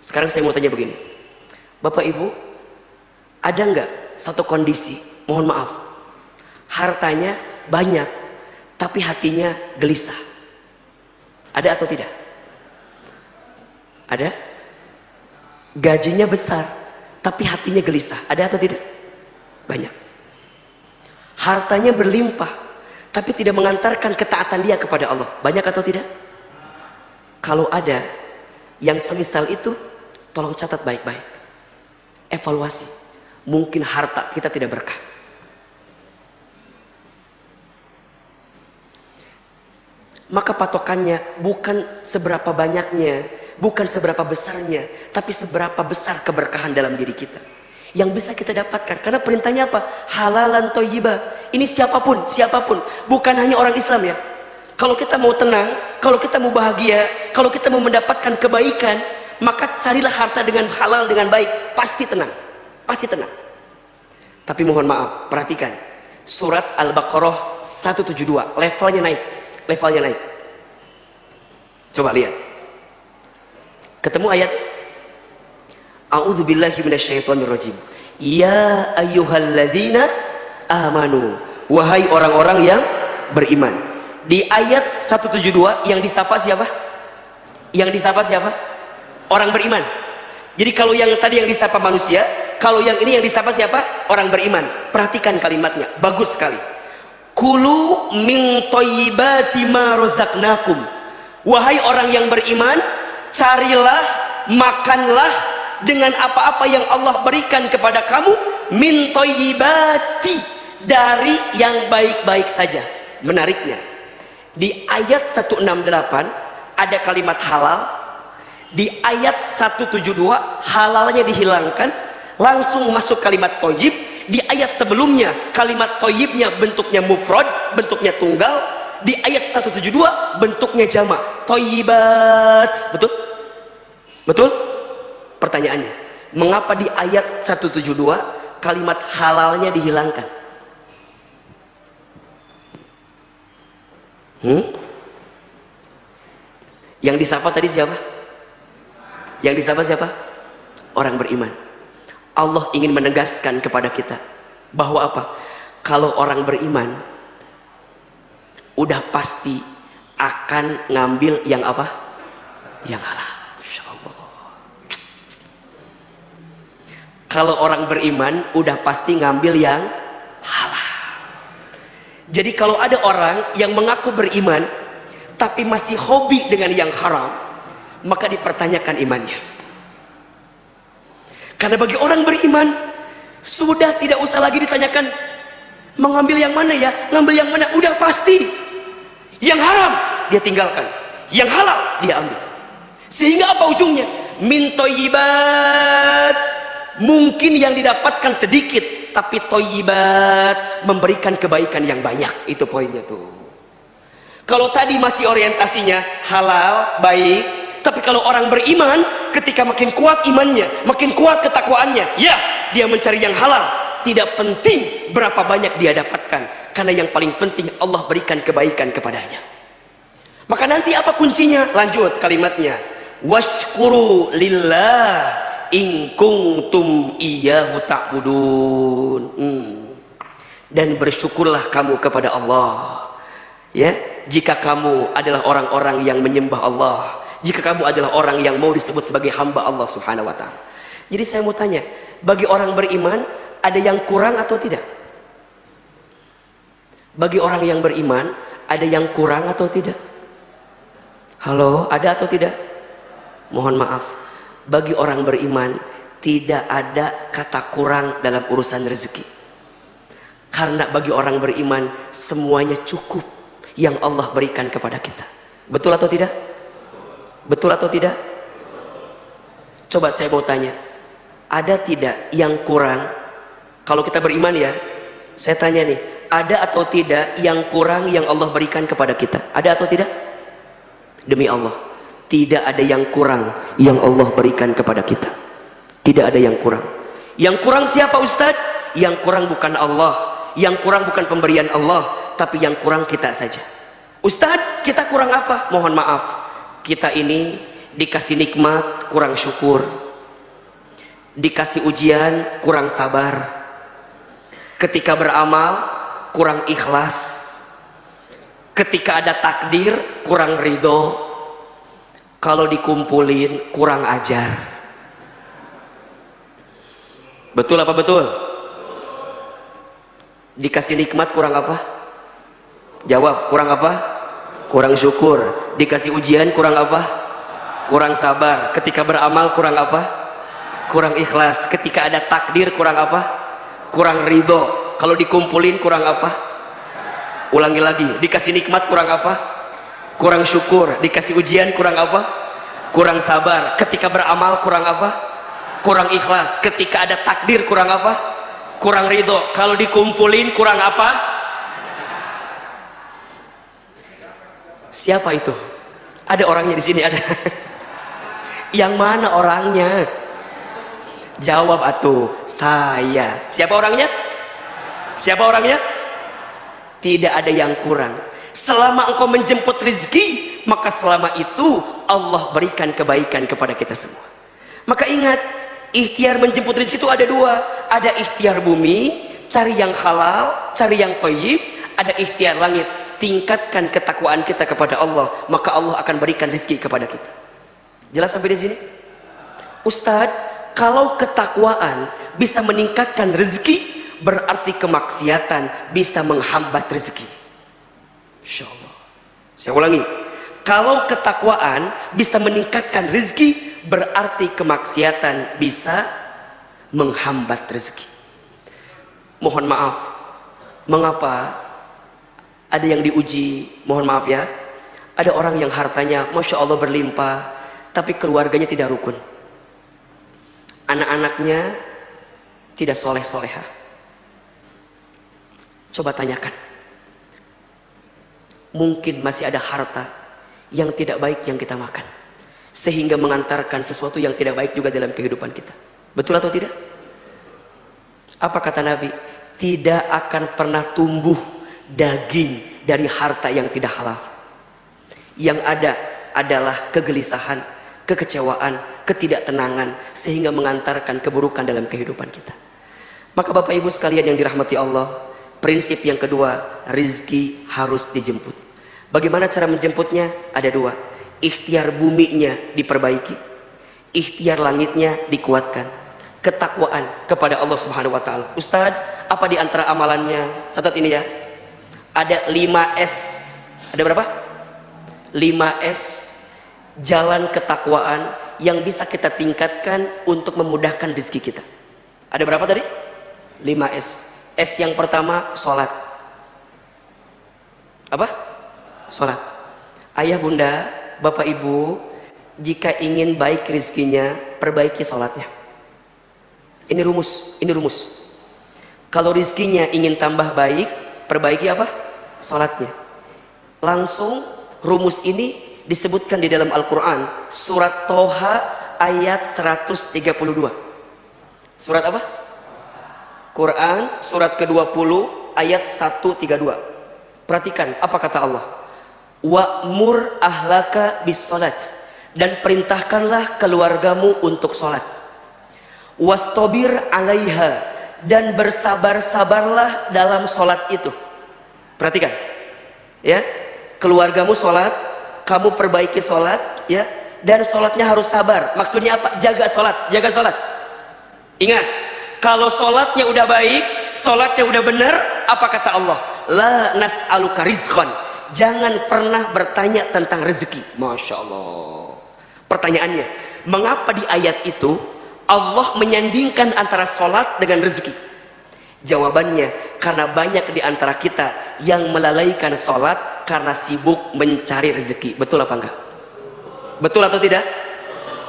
Sekarang saya mau tanya begini, Bapak Ibu, ada nggak satu kondisi, mohon maaf, hartanya banyak tapi hatinya gelisah? Ada atau tidak? Ada? Gajinya besar tapi hatinya gelisah, ada atau tidak? Banyak. Hartanya berlimpah tapi tidak mengantarkan ketaatan dia kepada Allah, banyak atau tidak? Kalau ada yang semisal itu, tolong catat baik-baik, evaluasi. Mungkin harta kita tidak berkah. Maka patokannya bukan seberapa banyaknya, bukan seberapa besarnya, tapi seberapa besar keberkahan dalam diri kita yang bisa kita dapatkan. Karena perintahnya apa? Halalan thayyibah. Ini siapapun, siapapun, bukan hanya orang Islam ya. Kalau kita mau tenang, kalau kita mau bahagia, kalau kita mau mendapatkan kebaikan, maka carilah harta dengan halal, dengan baik, pasti tenang, pasti tenang. Tapi mohon maaf, perhatikan surat Al-Baqarah 172, levelnya naik, levelnya naik. Coba lihat, ketemu ayat? A'udzubillahi minasyaitonirrajim. Ya ayyuhalladzina amanu, wahai orang-orang yang beriman. Di ayat 172 yang disapa siapa? Yang disapa siapa? Orang beriman. Jadi kalau yang tadi yang disapa manusia, kalau yang ini yang disapa siapa? Orang beriman. Perhatikan kalimatnya, bagus sekali. Kulu min thayyibati ma razaqnakum. Wahai orang yang beriman, carilah, makanlah dengan apa-apa yang Allah berikan kepada kamu, min thayyibati, dari yang baik-baik saja. Menariknya, di ayat 168 ada kalimat halal, di ayat 172 halalnya dihilangkan, langsung masuk kalimat thayyib. Di ayat sebelumnya kalimat thayyibnya bentuknya mufrad, bentuknya tunggal. Di ayat 172 bentuknya jamak, thayyibat. Betul? Betul? Pertanyaannya, mengapa di ayat 172 kalimat halalnya dihilangkan? Yang disapa tadi siapa? Yang disapa siapa? Orang beriman. Allah ingin menegaskan kepada kita bahwa apa? Kalau orang beriman, udah pasti akan ngambil yang apa? Yang halal. Masya Allah. Kalau orang beriman udah pasti ngambil yang halal. Jadi kalau ada orang yang mengaku beriman tapi masih hobi dengan yang haram, maka dipertanyakan imannya. Karena bagi orang beriman sudah tidak usah lagi ditanyakan mengambil yang mana ya, ngambil yang mana, udah pasti yang haram dia tinggalkan, yang halal dia ambil. Sehingga apa ujungnya? Min thayyibat, mungkin yang didapatkan sedikit, tapi thayyibat, memberikan kebaikan yang banyak. Itu poinnya tuh. Kalau tadi masih orientasinya halal, baik, tapi kalau orang beriman, ketika makin kuat imannya, makin kuat ketakwaannya, ya dia mencari yang halal. Tidak penting berapa banyak dia dapatkan, karena yang paling penting Allah berikan kebaikan kepadanya. Maka nanti apa kuncinya? Lanjut kalimatnya, washkuru lillah in kuntum iyyahu ta'budun. Dan bersyukurlah kamu kepada Allah, ya, jika kamu adalah orang-orang yang menyembah Allah, jika kamu adalah orang yang mau disebut sebagai hamba Allah subhanahu wa ta'ala. Jadi saya mau tanya, bagi orang beriman ada yang kurang atau tidak? Bagi orang yang beriman ada yang kurang atau tidak? Halo, ada atau tidak? Mohon maaf, bagi orang beriman tidak ada kata kurang dalam urusan rezeki. Karena bagi orang beriman semuanya cukup yang Allah berikan kepada kita. Betul atau tidak? Betul atau tidak? Coba saya mau tanya, ada tidak yang kurang? Kalau kita beriman ya, saya tanya nih, ada atau tidak yang kurang yang Allah berikan kepada kita? Ada atau tidak? Demi Allah, tidak ada yang kurang yang Allah berikan kepada kita. Tidak ada yang kurang. Yang kurang siapa Ustadz? Yang kurang bukan Allah, yang kurang bukan pemberian Allah, tapi yang kurang kita saja. Ustadz, kita kurang apa? Mohon maaf, kita ini dikasih nikmat kurang syukur, dikasih ujian kurang sabar, ketika beramal kurang ikhlas, ketika ada takdir kurang ridho, kalau dikumpulin kurang ajar. Betul apa betul? Dikasih nikmat kurang apa? Jawab, kurang apa? Kurang syukur. Dikasih ujian kurang apa? Kurang sabar. Ketika beramal kurang apa? Kurang ikhlas. Ketika ada takdir kurang apa? Kurang ridho. Kalau dikumpulin kurang apa? Ulangi lagi, dikasih nikmat kurang apa? Kurang syukur. Dikasih ujian kurang apa? Kurang sabar. Ketika beramal kurang apa? Kurang ikhlas. Ketika ada takdir kurang apa? Kurang ridho. Kalau dikumpulin kurang apa? Siapa itu? Ada orangnya di sini, ada. Yang mana orangnya? Jawab atuh. Saya. Siapa orangnya? Siapa orangnya? Tidak ada yang kurang. Selama engkau menjemput rezeki, maka selama itu Allah berikan kebaikan kepada kita semua. Maka ingat, ikhtiar menjemput rezeki itu ada dua. Ada ikhtiar bumi, cari yang halal, cari yang thayyib. Ada ikhtiar langit, tingkatkan ketakwaan kita kepada Allah, maka Allah akan berikan rezeki kepada kita. Jelas sampai di sini? Ustadz, kalau ketakwaan bisa meningkatkan rezeki, berarti kemaksiatan bisa menghambat rezeki. Insya Allah. Saya ulangi, kalau ketakwaan bisa meningkatkan rezeki, berarti kemaksiatan bisa menghambat rezeki. Mohon maaf, mengapa ada yang diuji? Mohon maaf ya, ada orang yang hartanya Masya Allah berlimpah, tapi keluarganya tidak rukun, anak-anaknya tidak soleh-solehah. Coba tanyakan, mungkin masih ada harta yang tidak baik yang kita makan, sehingga mengantarkan sesuatu yang tidak baik juga dalam kehidupan kita. Betul atau tidak? Apa kata Nabi? Tidak akan pernah tumbuh daging dari harta yang tidak halal. Yang ada adalah kegelisahan, kekecewaan, ketidaktenangan, sehingga mengantarkan keburukan dalam kehidupan kita. Maka Bapak Ibu sekalian yang dirahmati Allah, Prinsip yang kedua, rizki harus dijemput. Bagaimana cara menjemputnya? Ada dua. Ikhtiar buminya diperbaiki, ikhtiar langitnya dikuatkan. Ketakwaan kepada Allah Subhanahu wa taala. Ustadz, apa di antara amalannya? Catat ini ya. Ada 5S. Ada berapa? 5S jalan ketakwaan yang bisa kita tingkatkan untuk memudahkan rezeki kita. Ada berapa tadi? 5S. S yang pertama, sholat. Apa? Sholat. Ayah bunda, bapak ibu, jika ingin baik rezekinya, perbaiki sholatnya. Ini rumus, ini rumus. Kalau rezekinya ingin tambah baik, perbaiki apa? Sholatnya. Langsung rumus ini disebutkan di dalam Al-Quran, surat Toha ayat 132. Surat apa? Quran surat ke-20 ayat 132. Perhatikan apa kata Allah. Wa'mur ahlaka bis salat, dan perintahkanlah keluargamu untuk salat. Wastobir alaiha, dan bersabar-sabarlah dalam salat itu. Perhatikan ya, keluargamu salat, kamu perbaiki salat ya, dan salatnya harus sabar. Maksudnya apa? Jaga salat, jaga salat. Ingat, kalau salatnya udah baik, salatnya udah benar, apa kata Allah? La nas'aluka rizqan, jangan pernah bertanya tentang rezeki. Masya Allah. Pertanyaannya, mengapa di ayat itu Allah menyandingkan antara salat dengan rezeki? Jawabannya, karena banyak di antara kita yang melalaikan salat karena sibuk mencari rezeki. Betul apa enggak? Betul atau tidak?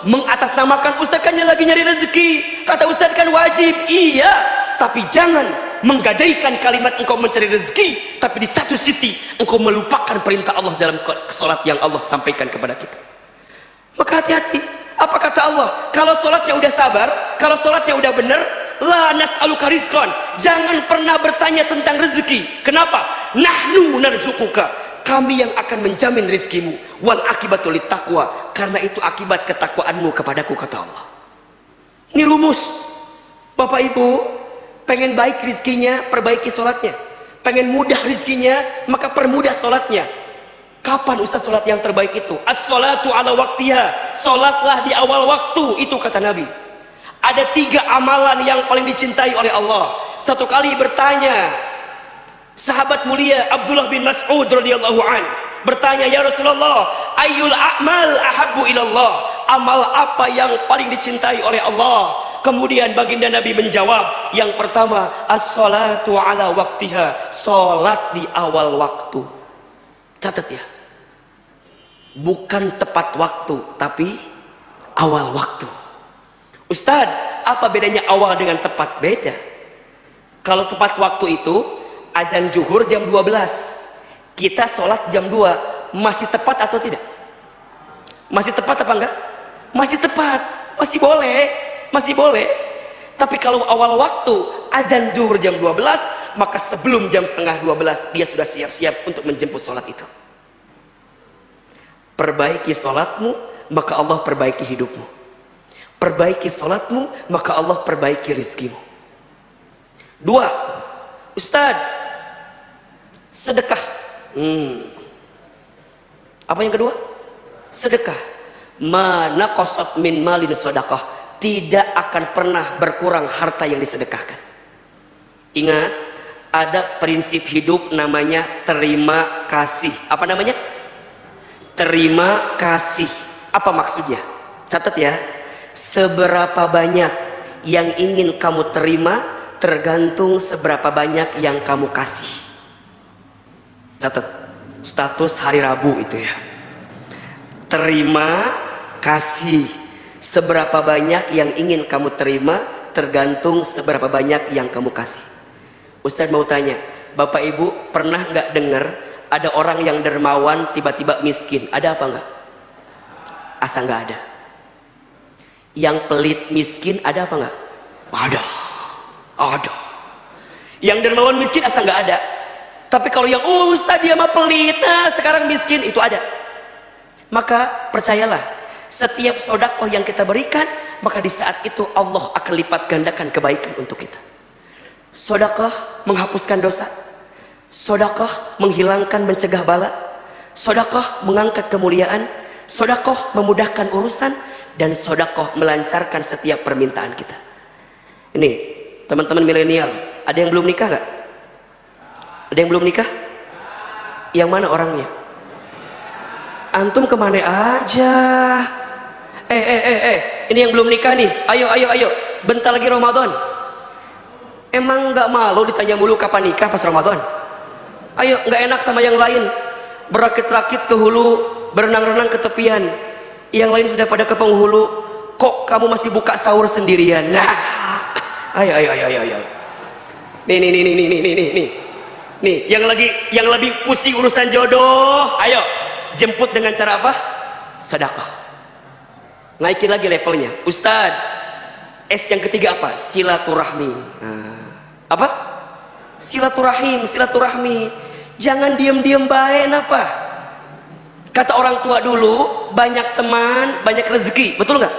Mengatasnamakan Ustaz kan lagi nyari rezeki, kata Ustaz kan wajib. Iya, tapi jangan menggadaikan kalimat engkau mencari rezeki, tapi di satu sisi engkau melupakan perintah Allah dalam salat yang Allah sampaikan kepada kita. Maka hati-hati. Apa kata Allah? Kalau salatnya udah sabar, kalau salatnya udah benar, la nas'aluka rizqan, jangan pernah bertanya tentang rezeki. Kenapa? Nahnu narzuquka, kami yang akan menjamin rizkimu. Wal akibatul taqwa, karena itu akibat ketakwaanmu kepadaku, kata Allah. Ini rumus. Bapak ibu, pengen baik rizkinya, perbaiki sholatnya. Pengen mudah rizkinya, maka permudah sholatnya. Kapan Ustaz sholat yang terbaik itu? As-sholatu ala waktiha, sholatlah di awal waktu, itu kata Nabi. Ada 3 amalan yang paling dicintai oleh Allah. Satu kali bertanya sahabat mulia Abdullah bin Mas'ud radhiyallahu an, bertanya, ya Rasulullah, ayyul a'mal ahabbu ilallah, amal apa yang paling dicintai oleh Allah? Kemudian baginda Nabi menjawab, yang pertama, as-sholatu ala waktiha, sholat di awal waktu. Catat ya, bukan tepat waktu, tapi awal waktu. Ustadz, apa bedanya awal dengan tepat? Beda. Kalau tepat waktu itu azan zuhur jam 12, kita sholat jam 2, masih tepat atau tidak? Masih tepat apa enggak? Masih tepat, masih boleh, masih boleh. Tapi kalau awal waktu azan zuhur jam 12, maka sebelum jam setengah 12 dia sudah siap-siap untuk menjemput sholat itu. Perbaiki sholatmu, maka Allah perbaiki hidupmu. Perbaiki sholatmu, maka Allah perbaiki rizkimu. 2, Ustaz, sedekah. Apa yang kedua? Sedekah. Mana qasat min malin sedekah, tidak akan pernah berkurang harta yang disedekahkan. Ingat, ada prinsip hidup namanya terima kasih. Apa namanya? Terima kasih. Apa maksudnya? Catat ya. Seberapa banyak yang ingin kamu terima tergantung seberapa banyak yang kamu kasih. Catat, status hari Rabu itu ya. Terima kasih. Seberapa banyak yang ingin kamu terima tergantung seberapa banyak yang kamu kasih. Ustadz mau tanya, Bapak Ibu pernah nggak dengar ada orang yang dermawan tiba-tiba miskin? Ada apa enggak? Asa nggak ada. Yang pelit miskin ada apa enggak? Ada. Ada. Yang dermawan miskin asa nggak ada. Tapi kalau yang Ustadz dia mah pelit, nah sekarang miskin, itu ada. Maka percayalah, setiap sedekah yang kita berikan, maka di saat itu Allah akan lipat gandakan kebaikan untuk kita. Sedekah menghapuskan dosa. Sedekah menghilangkan, mencegah bala. Sedekah mengangkat kemuliaan. Sedekah memudahkan urusan. Dan sedekah melancarkan setiap permintaan kita. Ini teman-teman milenial, ada yang belum nikah gak? Ada yang belum nikah? Yang mana orangnya? Antum kemana aja? Ini yang belum nikah nih, ayo, bentar lagi Ramadan. Emang nggak malu ditanya mulu kapan nikah pas Ramadan? Ayo, nggak enak sama yang lain. Berakit-rakit ke hulu, berenang-renang ke tepian. Yang lain sudah pada ke penghulu, kok kamu masih buka sahur sendirian? Nah, ayo. Nih, yang lebih pusing urusan jodoh, ayo jemput dengan cara apa? Sedekah. Naikin lagi levelnya, Ustadz. S yang ketiga apa? Silaturahmi. Apa? Silaturahmi. Jangan diem-diem baik, apa? Kata orang tua dulu, banyak teman, banyak rezeki, betul nggak?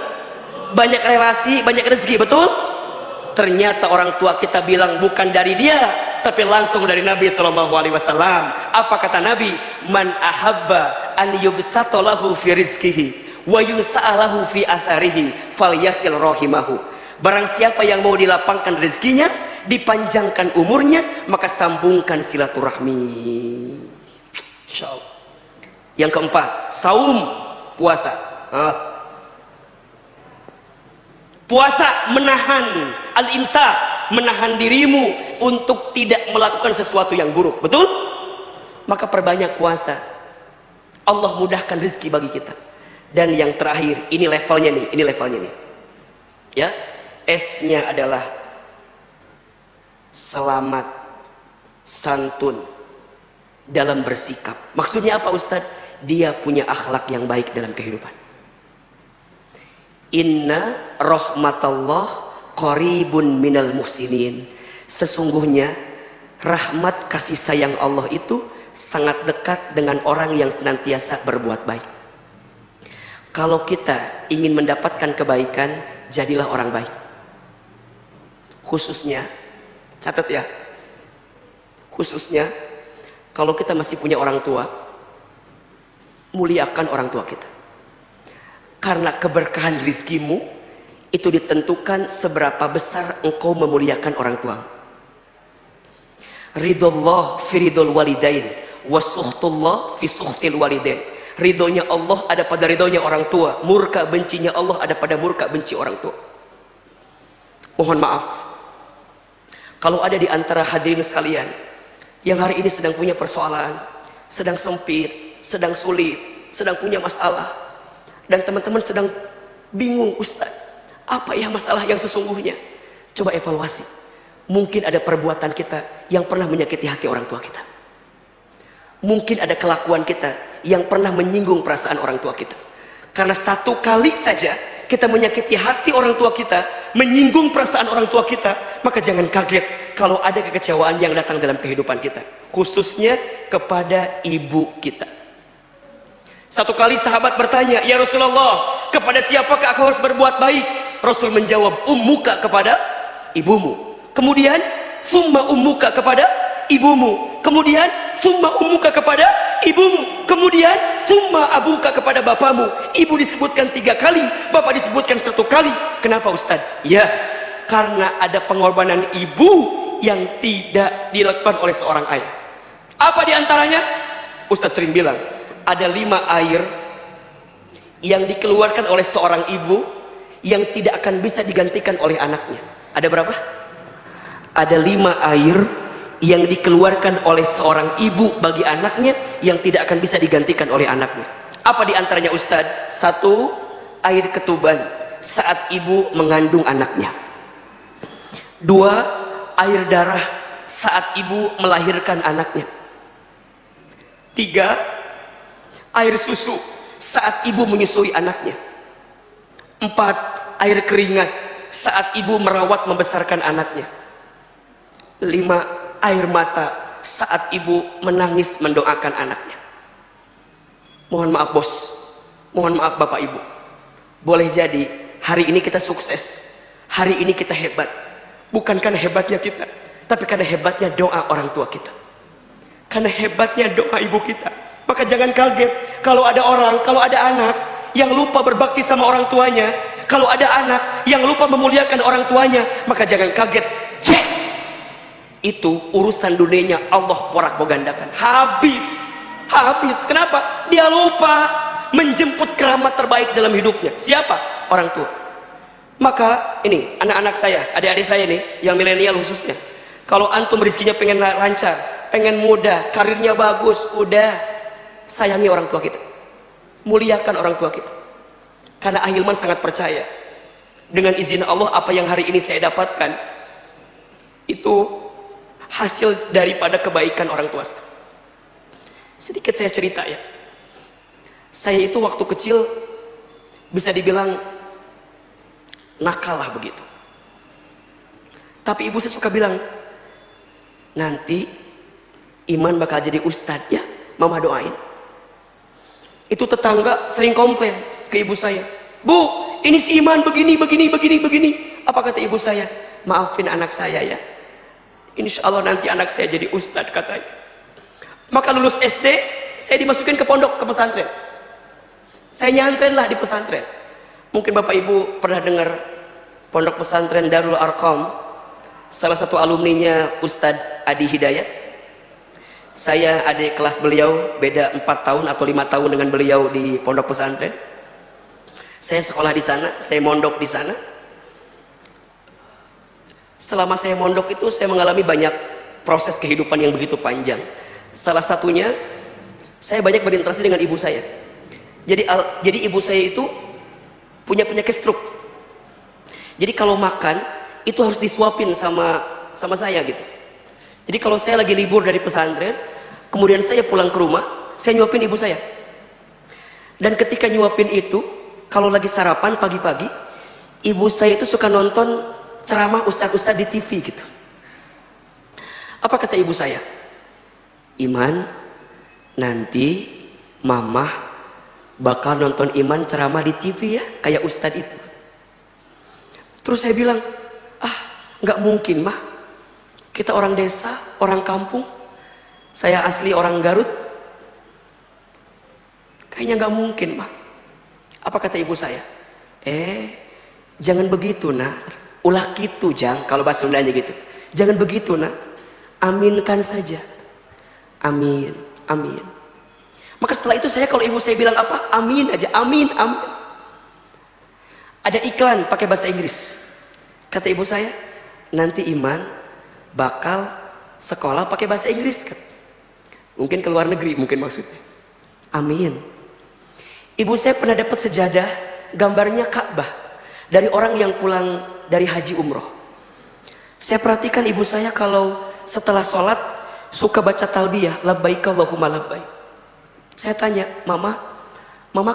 Banyak relasi, banyak rezeki, betul? Ternyata orang tua kita bilang bukan dari dia, tapi langsung dari Nabi SAW. Apa kata Nabi? Man ahabba an yubsata lahu fi rizkihi wa yunsa'alahu fi atharihi falyasil rahimahu. Barang siapa yang mau dilapangkan rezekinya, dipanjangkan umurnya, maka sambungkan silaturahmi. Insyaallah. Yang keempat, saum, puasa. Puasa menahan al-imsak, menahan dirimu untuk tidak melakukan sesuatu yang buruk, betul? Maka perbanyak puasa. Allah mudahkan rezeki bagi kita. Dan yang terakhir, ini levelnya nih. Ya, S-nya adalah selamat, santun dalam bersikap. Maksudnya apa, Ustadz? Dia punya akhlak yang baik dalam kehidupan. Inna rahmatallah qaribun minal muhsinin. Sesungguhnya rahmat kasih sayang Allah itu sangat dekat dengan orang yang senantiasa berbuat baik. Kalau kita ingin mendapatkan kebaikan, jadilah orang baik. Khususnya, catat ya, khususnya kalau kita masih punya orang tua, muliakan orang tua kita. Karena keberkahan rizkimu itu ditentukan seberapa besar engkau memuliakan orang tua. Ridullah fi ridul walidain wa sukhtullah fi sukhtil walidain. Ridhonya Allah ada pada ridhonya orang tua, murka bencinya Allah ada pada murka benci orang tua. Mohon maaf kalau ada di antara hadirin sekalian yang hari ini sedang punya persoalan, sedang sempit, sedang sulit, sedang punya masalah, dan teman-teman sedang bingung, Ustaz, apa ya masalah yang sesungguhnya? Coba evaluasi. Mungkin ada perbuatan kita yang pernah menyakiti hati orang tua kita. Mungkin ada kelakuan kita yang pernah menyinggung perasaan orang tua kita. Karena satu kali saja kita menyakiti hati orang tua kita, menyinggung perasaan orang tua kita, maka jangan kaget kalau ada kekecewaan yang datang dalam kehidupan kita, khususnya kepada ibu kita. Satu kali sahabat bertanya, ya Rasulullah, kepada siapakah aku harus berbuat baik? Rasul menjawab, ummuka, kepada ibumu. Kemudian summa ummuka, kepada ibumu. Kemudian summa ummuka, kepada ibumu. Kemudian summa abuka, kepada bapamu. Ibu disebutkan 3 kali, bapak disebutkan 1 kali. Kenapa, Ustaz? Ya, karena ada pengorbanan ibu yang tidak dilakukan oleh seorang ayah. Apa diantaranya? Ustaz sering bilang, ada 5 air yang dikeluarkan oleh seorang ibu yang tidak akan bisa digantikan oleh anaknya. Ada berapa? Ada 5 air yang dikeluarkan oleh seorang ibu bagi anaknya yang tidak akan bisa digantikan oleh anaknya. Apa diantaranya, Ustadz? 1, air ketuban saat ibu mengandung anaknya. 2, air darah saat ibu melahirkan anaknya. 3, air susu saat ibu menyusui anaknya. 4, air keringat saat ibu merawat membesarkan anaknya. 5, air mata saat ibu menangis mendoakan anaknya. Mohon maaf bos, mohon maaf bapak ibu. Boleh jadi hari ini kita sukses, hari ini kita hebat, bukan karena hebatnya kita, tapi karena hebatnya doa orang tua kita, karena hebatnya doa ibu kita. Maka jangan kaget kalau ada orang, kalau ada anak yang lupa berbakti sama orang tuanya, kalau ada anak yang lupa memuliakan orang tuanya, maka jangan kaget. Cek, itu urusan dunianya Allah porak-pogandakan. Habis. Kenapa? Dia lupa menjemput keramat terbaik dalam hidupnya. Siapa? Orang tua. Maka ini anak-anak saya, adik-adik saya nih, yang milenial khususnya, kalau antum rezekinya pengen lancar, pengen mudah, karirnya bagus, udah sayangi orang tua kita, muliakan orang tua kita. Karena Ahilman sangat percaya dengan izin Allah, apa yang hari ini saya dapatkan itu hasil daripada kebaikan orang tua saya. Sedikit saya cerita ya, saya itu waktu kecil bisa dibilang nakal lah begitu. Tapi ibu saya suka bilang, nanti Iman bakal jadi ustadz ya, mama doain. Itu tetangga sering komplain ke ibu saya, Bu, ini si Iman begini. Apa kata ibu saya? Maafin anak saya ya, insya Allah nanti anak saya jadi ustadz katanya. Maka lulus SD, saya dimasukin ke pondok, ke pesantren. Saya nyantren lah di pesantren. Mungkin bapak ibu pernah dengar pondok pesantren Darul Arqam. Salah satu alumninya Ustadz Adi Hidayat. Saya adik kelas beliau, beda 4 tahun atau 5 tahun dengan beliau di pondok pesantren. Saya sekolah di sana, saya mondok di sana. Selama saya mondok itu saya mengalami banyak proses kehidupan yang begitu panjang. Salah satunya, saya banyak berinteraksi dengan ibu saya. Jadi ibu saya itu punya penyakit stroke. Jadi kalau makan itu harus disuapin sama saya gitu. Jadi kalau saya lagi libur dari pesantren, kemudian saya pulang ke rumah, saya nyuapin ibu saya. Dan ketika nyuapin itu, kalau lagi sarapan pagi-pagi, ibu saya itu suka nonton ceramah ustadz-ustadz di TV gitu. Apa kata ibu saya? Iman, nanti mama bakal nonton Iman ceramah di TV ya, kayak ustadz itu. Terus saya bilang, nggak mungkin mah, kita orang desa, orang kampung, saya asli orang Garut, kayaknya nggak mungkin mah. Apa kata ibu saya? Jangan begitu nak, ulah gitu jang, kalau bahasa Sundanya gitu. Jangan begitu nak, aminkan saja. Amin. Maka setelah itu saya, kalau ibu saya bilang apa, amin aja, amin. Ada iklan pakai bahasa Inggris. Kata ibu saya, nanti Iman bakal sekolah pakai bahasa Inggris. Mungkin ke luar negeri, mungkin maksudnya. Amin. Ibu saya pernah dapat sejadah gambarnya Ka'bah dari orang yang pulang dari haji umroh. Saya perhatikan ibu saya kalau setelah sholat suka baca talbiyah, labbaik Allahumma labbaik. Saya tanya, mama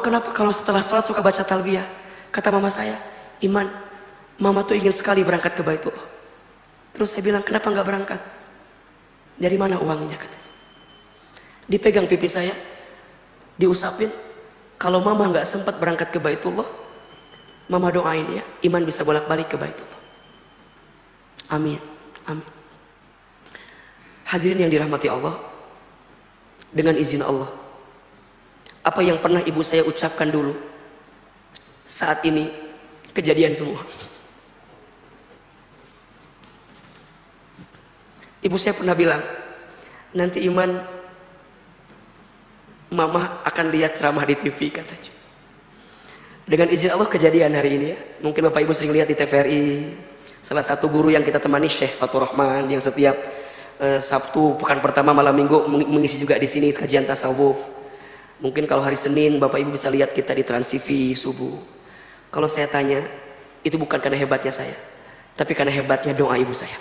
kenapa kalau setelah sholat suka baca talbiyah? Kata mama saya, Iman, mama tuh ingin sekali berangkat ke Baitullah. Terus saya bilang, kenapa nggak berangkat? Dari mana uangnya? Katanya. Dipegang pipi saya, diusapin. Kalau mama nggak sempat berangkat ke Baitullah, mama doain ya, Iman bisa bolak-balik ke Baitullah. Amin. Hadirin yang dirahmati Allah, dengan izin Allah, apa yang pernah ibu saya ucapkan dulu, saat ini kejadian semua. Ibu saya pernah bilang, nanti Iman, mama akan lihat ceramah di TV katanya. Dengan izin Allah kejadian hari ini ya. Mungkin bapak ibu sering lihat di TVRI, salah satu guru yang kita temani, Syekh Fatur Rahman, yang setiap Sabtu pekan pertama malam minggu mengisi juga di sini kajian tasawuf. Mungkin kalau hari Senin bapak ibu bisa lihat kita di Trans TV subuh. Kalau saya tanya, itu bukan karena hebatnya saya, tapi karena hebatnya doa ibu saya.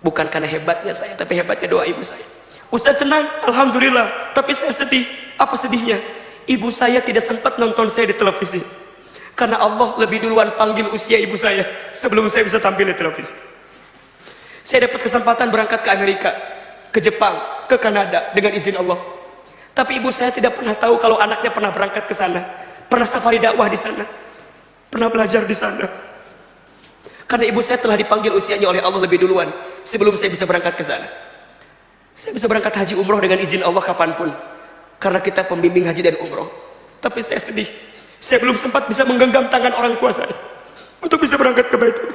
Bukan karena hebatnya saya, tapi hebatnya doa ibu saya. Ustaz senang, alhamdulillah. Tapi saya sedih. Apa sedihnya? Ibu saya tidak sempat nonton saya di televisi, karena Allah lebih duluan panggil usia ibu saya sebelum saya bisa tampil di televisi. Saya dapat kesempatan berangkat ke Amerika, ke Jepang, ke Kanada dengan izin Allah. Tapi ibu saya tidak pernah tahu kalau anaknya pernah berangkat ke sana, pernah safari dakwah di sana, pernah belajar di sana. Karena ibu saya telah dipanggil usianya oleh Allah lebih duluan sebelum saya bisa berangkat ke sana. Saya bisa berangkat haji umroh dengan izin Allah kapanpun, karena kita pembimbing haji dan umroh. Tapi saya sedih, saya belum sempat bisa menggenggam tangan orang tua saya untuk bisa berangkat ke Baitul.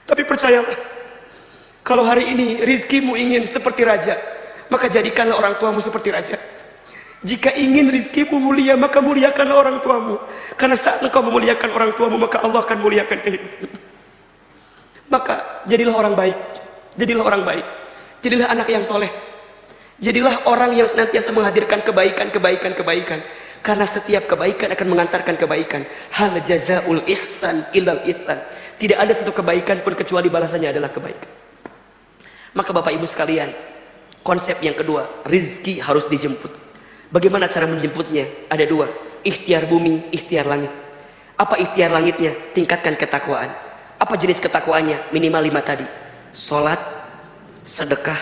Tapi percayalah, kalau hari ini rizkimu ingin seperti raja, maka jadikanlah orang tuamu seperti raja. Jika ingin rizkimu mulia, maka muliakanlah orang tuamu. Karena saat engkau memuliakan orang tuamu, maka Allah akan muliakan kehidupanmu. Maka jadilah orang baik, jadilah orang baik, jadilah anak yang soleh, jadilah orang yang senantiasa menghadirkan kebaikan, kebaikan, kebaikan. Karena setiap kebaikan akan mengantarkan kebaikan. Hal jazaul ihsan illal ihsan. Tidak ada satu kebaikan pun kecuali balasannya adalah kebaikan. Maka Bapak Ibu sekalian, konsep yang kedua, rizki harus dijemput. Bagaimana cara menjemputnya? Ada dua, ikhtiar bumi, ikhtiar langit. Apa ikhtiar langitnya? Tingkatkan ketakwaan. Apa jenis ketakwaannya? Minimal 5 tadi. Salat, sedekah,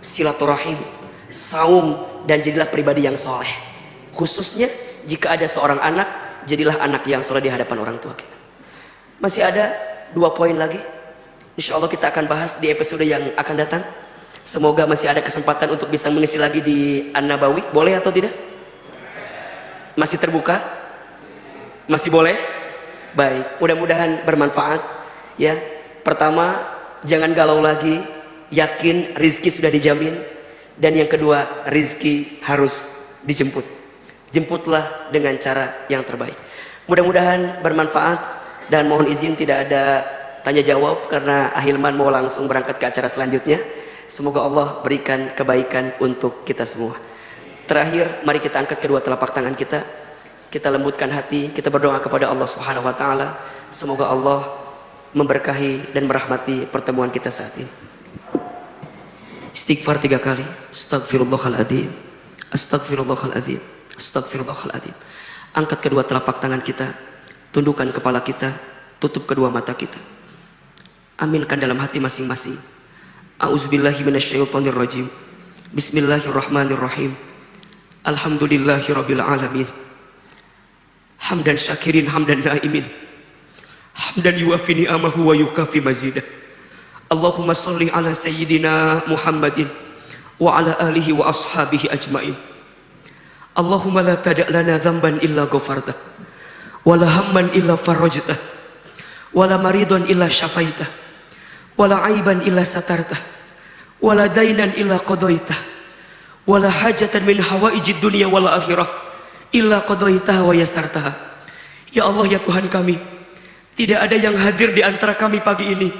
silaturahim, saum, dan jadilah pribadi yang soleh. Khususnya jika ada seorang anak, jadilah anak yang soleh di hadapan orang tua kita. Masih ada 2 poin lagi. Insya Allah kita akan bahas di episode yang akan datang. Semoga masih ada kesempatan untuk bisa mengisi lagi di An-Nabawi. Boleh atau tidak? Masih terbuka? Masih boleh? Baik, mudah-mudahan bermanfaat ya. Pertama, jangan galau lagi, yakin rizki sudah dijamin. Dan yang kedua, rizki harus dijemput. Jemputlah dengan cara yang terbaik. Mudah-mudahan bermanfaat, dan mohon izin tidak ada tanya jawab karena Ahilman mau langsung berangkat ke acara selanjutnya. Semoga Allah berikan kebaikan untuk kita semua. Terakhir, mari kita angkat kedua telapak tangan kita. Kita lembutkan hati, kita berdoa kepada Allah Subhanahu wa taala. Semoga Allah memberkahi dan merahmati pertemuan kita saat ini. Istighfar 3 kali. Astagfirullahaladzim, astagfirullahaladzim, astagfirullahaladzim. Angkat kedua telapak tangan kita, tundukkan kepala kita, tutup kedua mata kita. Aminkan dalam hati masing-masing. A'udzubillahi minasyaitonirrajim. Bismillahirrahmanirrahim. Alhamdulillahirabbil alamin. Hamdan syakirin hamdan naimin. Hamdan yuwafi ni'amahu wa yukafi mazidah. Allahumma sholli ala sayyidina Muhammadin wa ala alihi wa ashabihi ajmain. Allahumma la tada' lana dhanban illa ghafartah, wa la hamman illa farajtah, wa la maridun illa syafaitah, wa la aiban illa satartah, wa la dainan illa qadaitah, wa la hajatan min hawaijid dunya wal akhirah illa qadaitah wa yasartah. Ya Allah, ya Tuhan kami, tidak ada yang hadir di antara kami pagi ini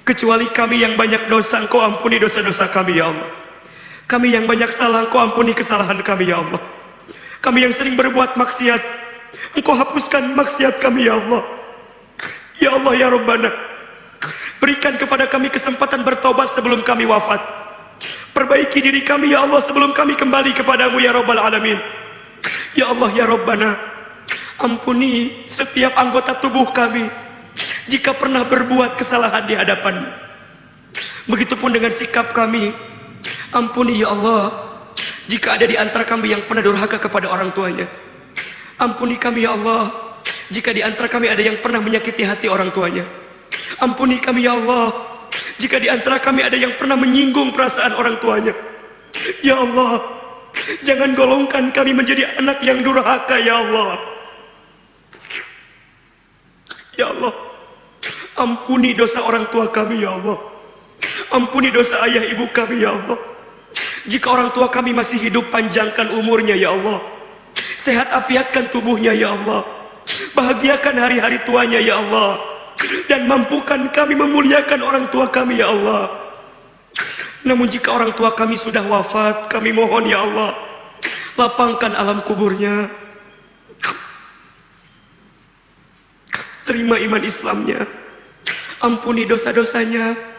kecuali kami yang banyak dosa. Engkau ampuni dosa-dosa kami ya Allah. Kami yang banyak salah, Engkau ampuni kesalahan kami ya Allah. Kami yang sering berbuat maksiat, Engkau hapuskan maksiat kami ya Allah. Ya Allah ya Rabbana, berikan kepada kami kesempatan bertobat sebelum kami wafat. Perbaiki diri kami ya Allah sebelum kami kembali kepadamu ya Rabbal Alamin. Ya Allah ya Rabbana, ampuni setiap anggota tubuh kami jika pernah berbuat kesalahan di hadapan-Mu. Begitupun dengan sikap kami. Ampuni ya Allah jika ada di antara kami yang pernah durhaka kepada orang tuanya. Ampuni kami ya Allah jika di antara kami ada yang pernah menyakiti hati orang tuanya. Ampuni kami ya Allah jika di antara kami ada yang pernah menyinggung perasaan orang tuanya. Ya Allah, jangan golongkan kami menjadi anak yang durhaka ya Allah. Ya Allah, ampuni dosa orang tua kami ya Allah. Ampuni dosa ayah ibu kami ya Allah. Jika orang tua kami masih hidup, panjangkan umurnya ya Allah. Sehat afiatkan tubuhnya ya Allah. Bahagiakan hari-hari tuanya ya Allah. Dan mampukan kami memuliakan orang tua kami ya Allah. Namun jika orang tua kami sudah wafat, kami mohon ya Allah, lapangkan alam kuburnya. Terima iman Islamnya. Ampuni dosa-dosanya.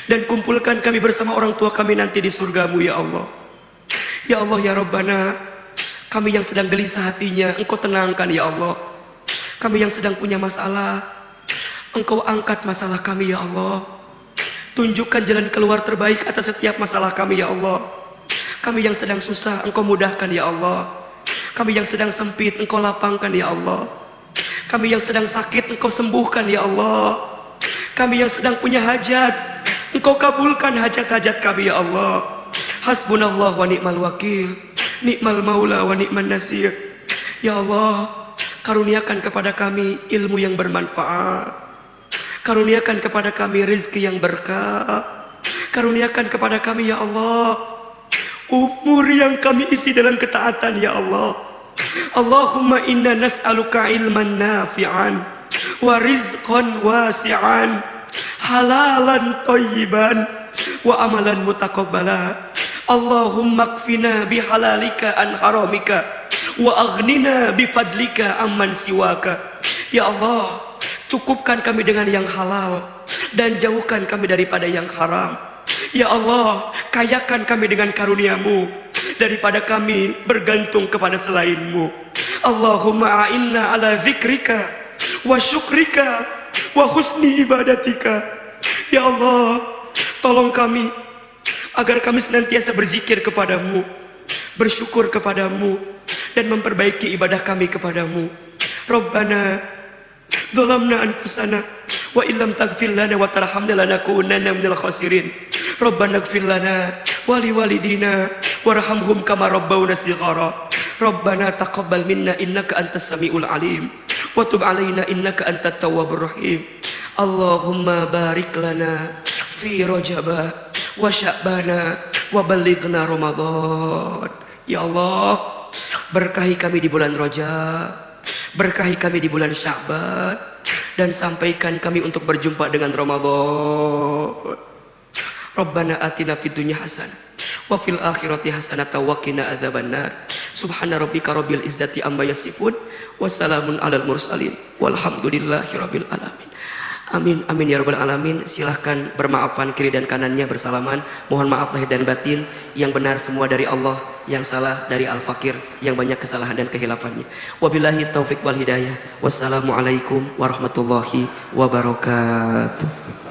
Dan kumpulkan kami bersama orang tua kami nanti di surgamu ya Allah. Ya Allah ya Rabbana, kami yang sedang gelisah hatinya, Engkau tenangkan ya Allah. Kami yang sedang punya masalah, Engkau angkat masalah kami ya Allah. Tunjukkan jalan keluar terbaik atas setiap masalah kami ya Allah. Kami yang sedang susah, Engkau mudahkan ya Allah. Kami yang sedang sempit, Engkau lapangkan ya Allah. Kami yang sedang sakit Engkau sembuhkan ya Allah. Kami yang sedang punya hajat Engkau kabulkan hajat-hajat kami ya Allah. Hasbunallah wa ni'mal wakil, ni'mal maula wa ni'man nasir. Ya Allah, karuniakan kepada kami ilmu yang bermanfaat, karuniakan kepada kami rezeki yang berkah, karuniakan kepada kami ya Allah umur yang kami isi dalam ketaatan ya Allah. Allahumma inna nas'aluka ilman nafi'an wa rizqan wasi'an halalan thayyiban wa amalan mutaqabbala. Allahumma kfina bihalalika an haramika wa aghnina bifadlika amman siwaka. Ya Allah, cukupkan kami dengan yang halal dan jauhkan kami daripada yang haram. Ya Allah, kayakan kami dengan karuniamu daripada kami bergantung kepada selainmu. Allahumma a'inna ala zikrika wa syukrika wa husni ibadatika. Ya Allah, tolong kami agar kami senantiasa berzikir kepadamu, bersyukur kepadamu, dan memperbaiki ibadah kami kepadamu. Rabbana zalamna anfusana wa illam taghfir lana wa tarhamna lanakunanna minal khasirin. Rabbana ighfir lana wa liwalidina warhamhum kama rabbawna shighara. Rabbana taqabbal minna innaka antas samiul alim wa tub alaina innaka antat tawwabur rahim. Allahumma barik lana fi rajaba wa sya'bana wa balighna Ramadan. Ya Allah, berkahi kami di bulan Rajab, berkahi kami di bulan Sya'ban, dan sampaikan kami untuk berjumpa dengan Ramadan. Rabbana atina fid dunya hasanah wa fil akhirati hasanatan wa qina adzabannar. Subhana rabbika rabbil izzati amma yasifun wa salamun alal mursalin walhamdulillahi rabbil alamin. Amin amin ya rabbal alamin. Silahkan bermaafan kiri dan kanannya, bersalaman. Mohon maaf lahir dan batin. Yang benar semua dari Allah, yang salah dari Al-Fakir yang banyak kesalahan dan kehilafannya. Wabillahi taufik wal hidayah. Wassalamualaikum warahmatullahi wabarakatuh.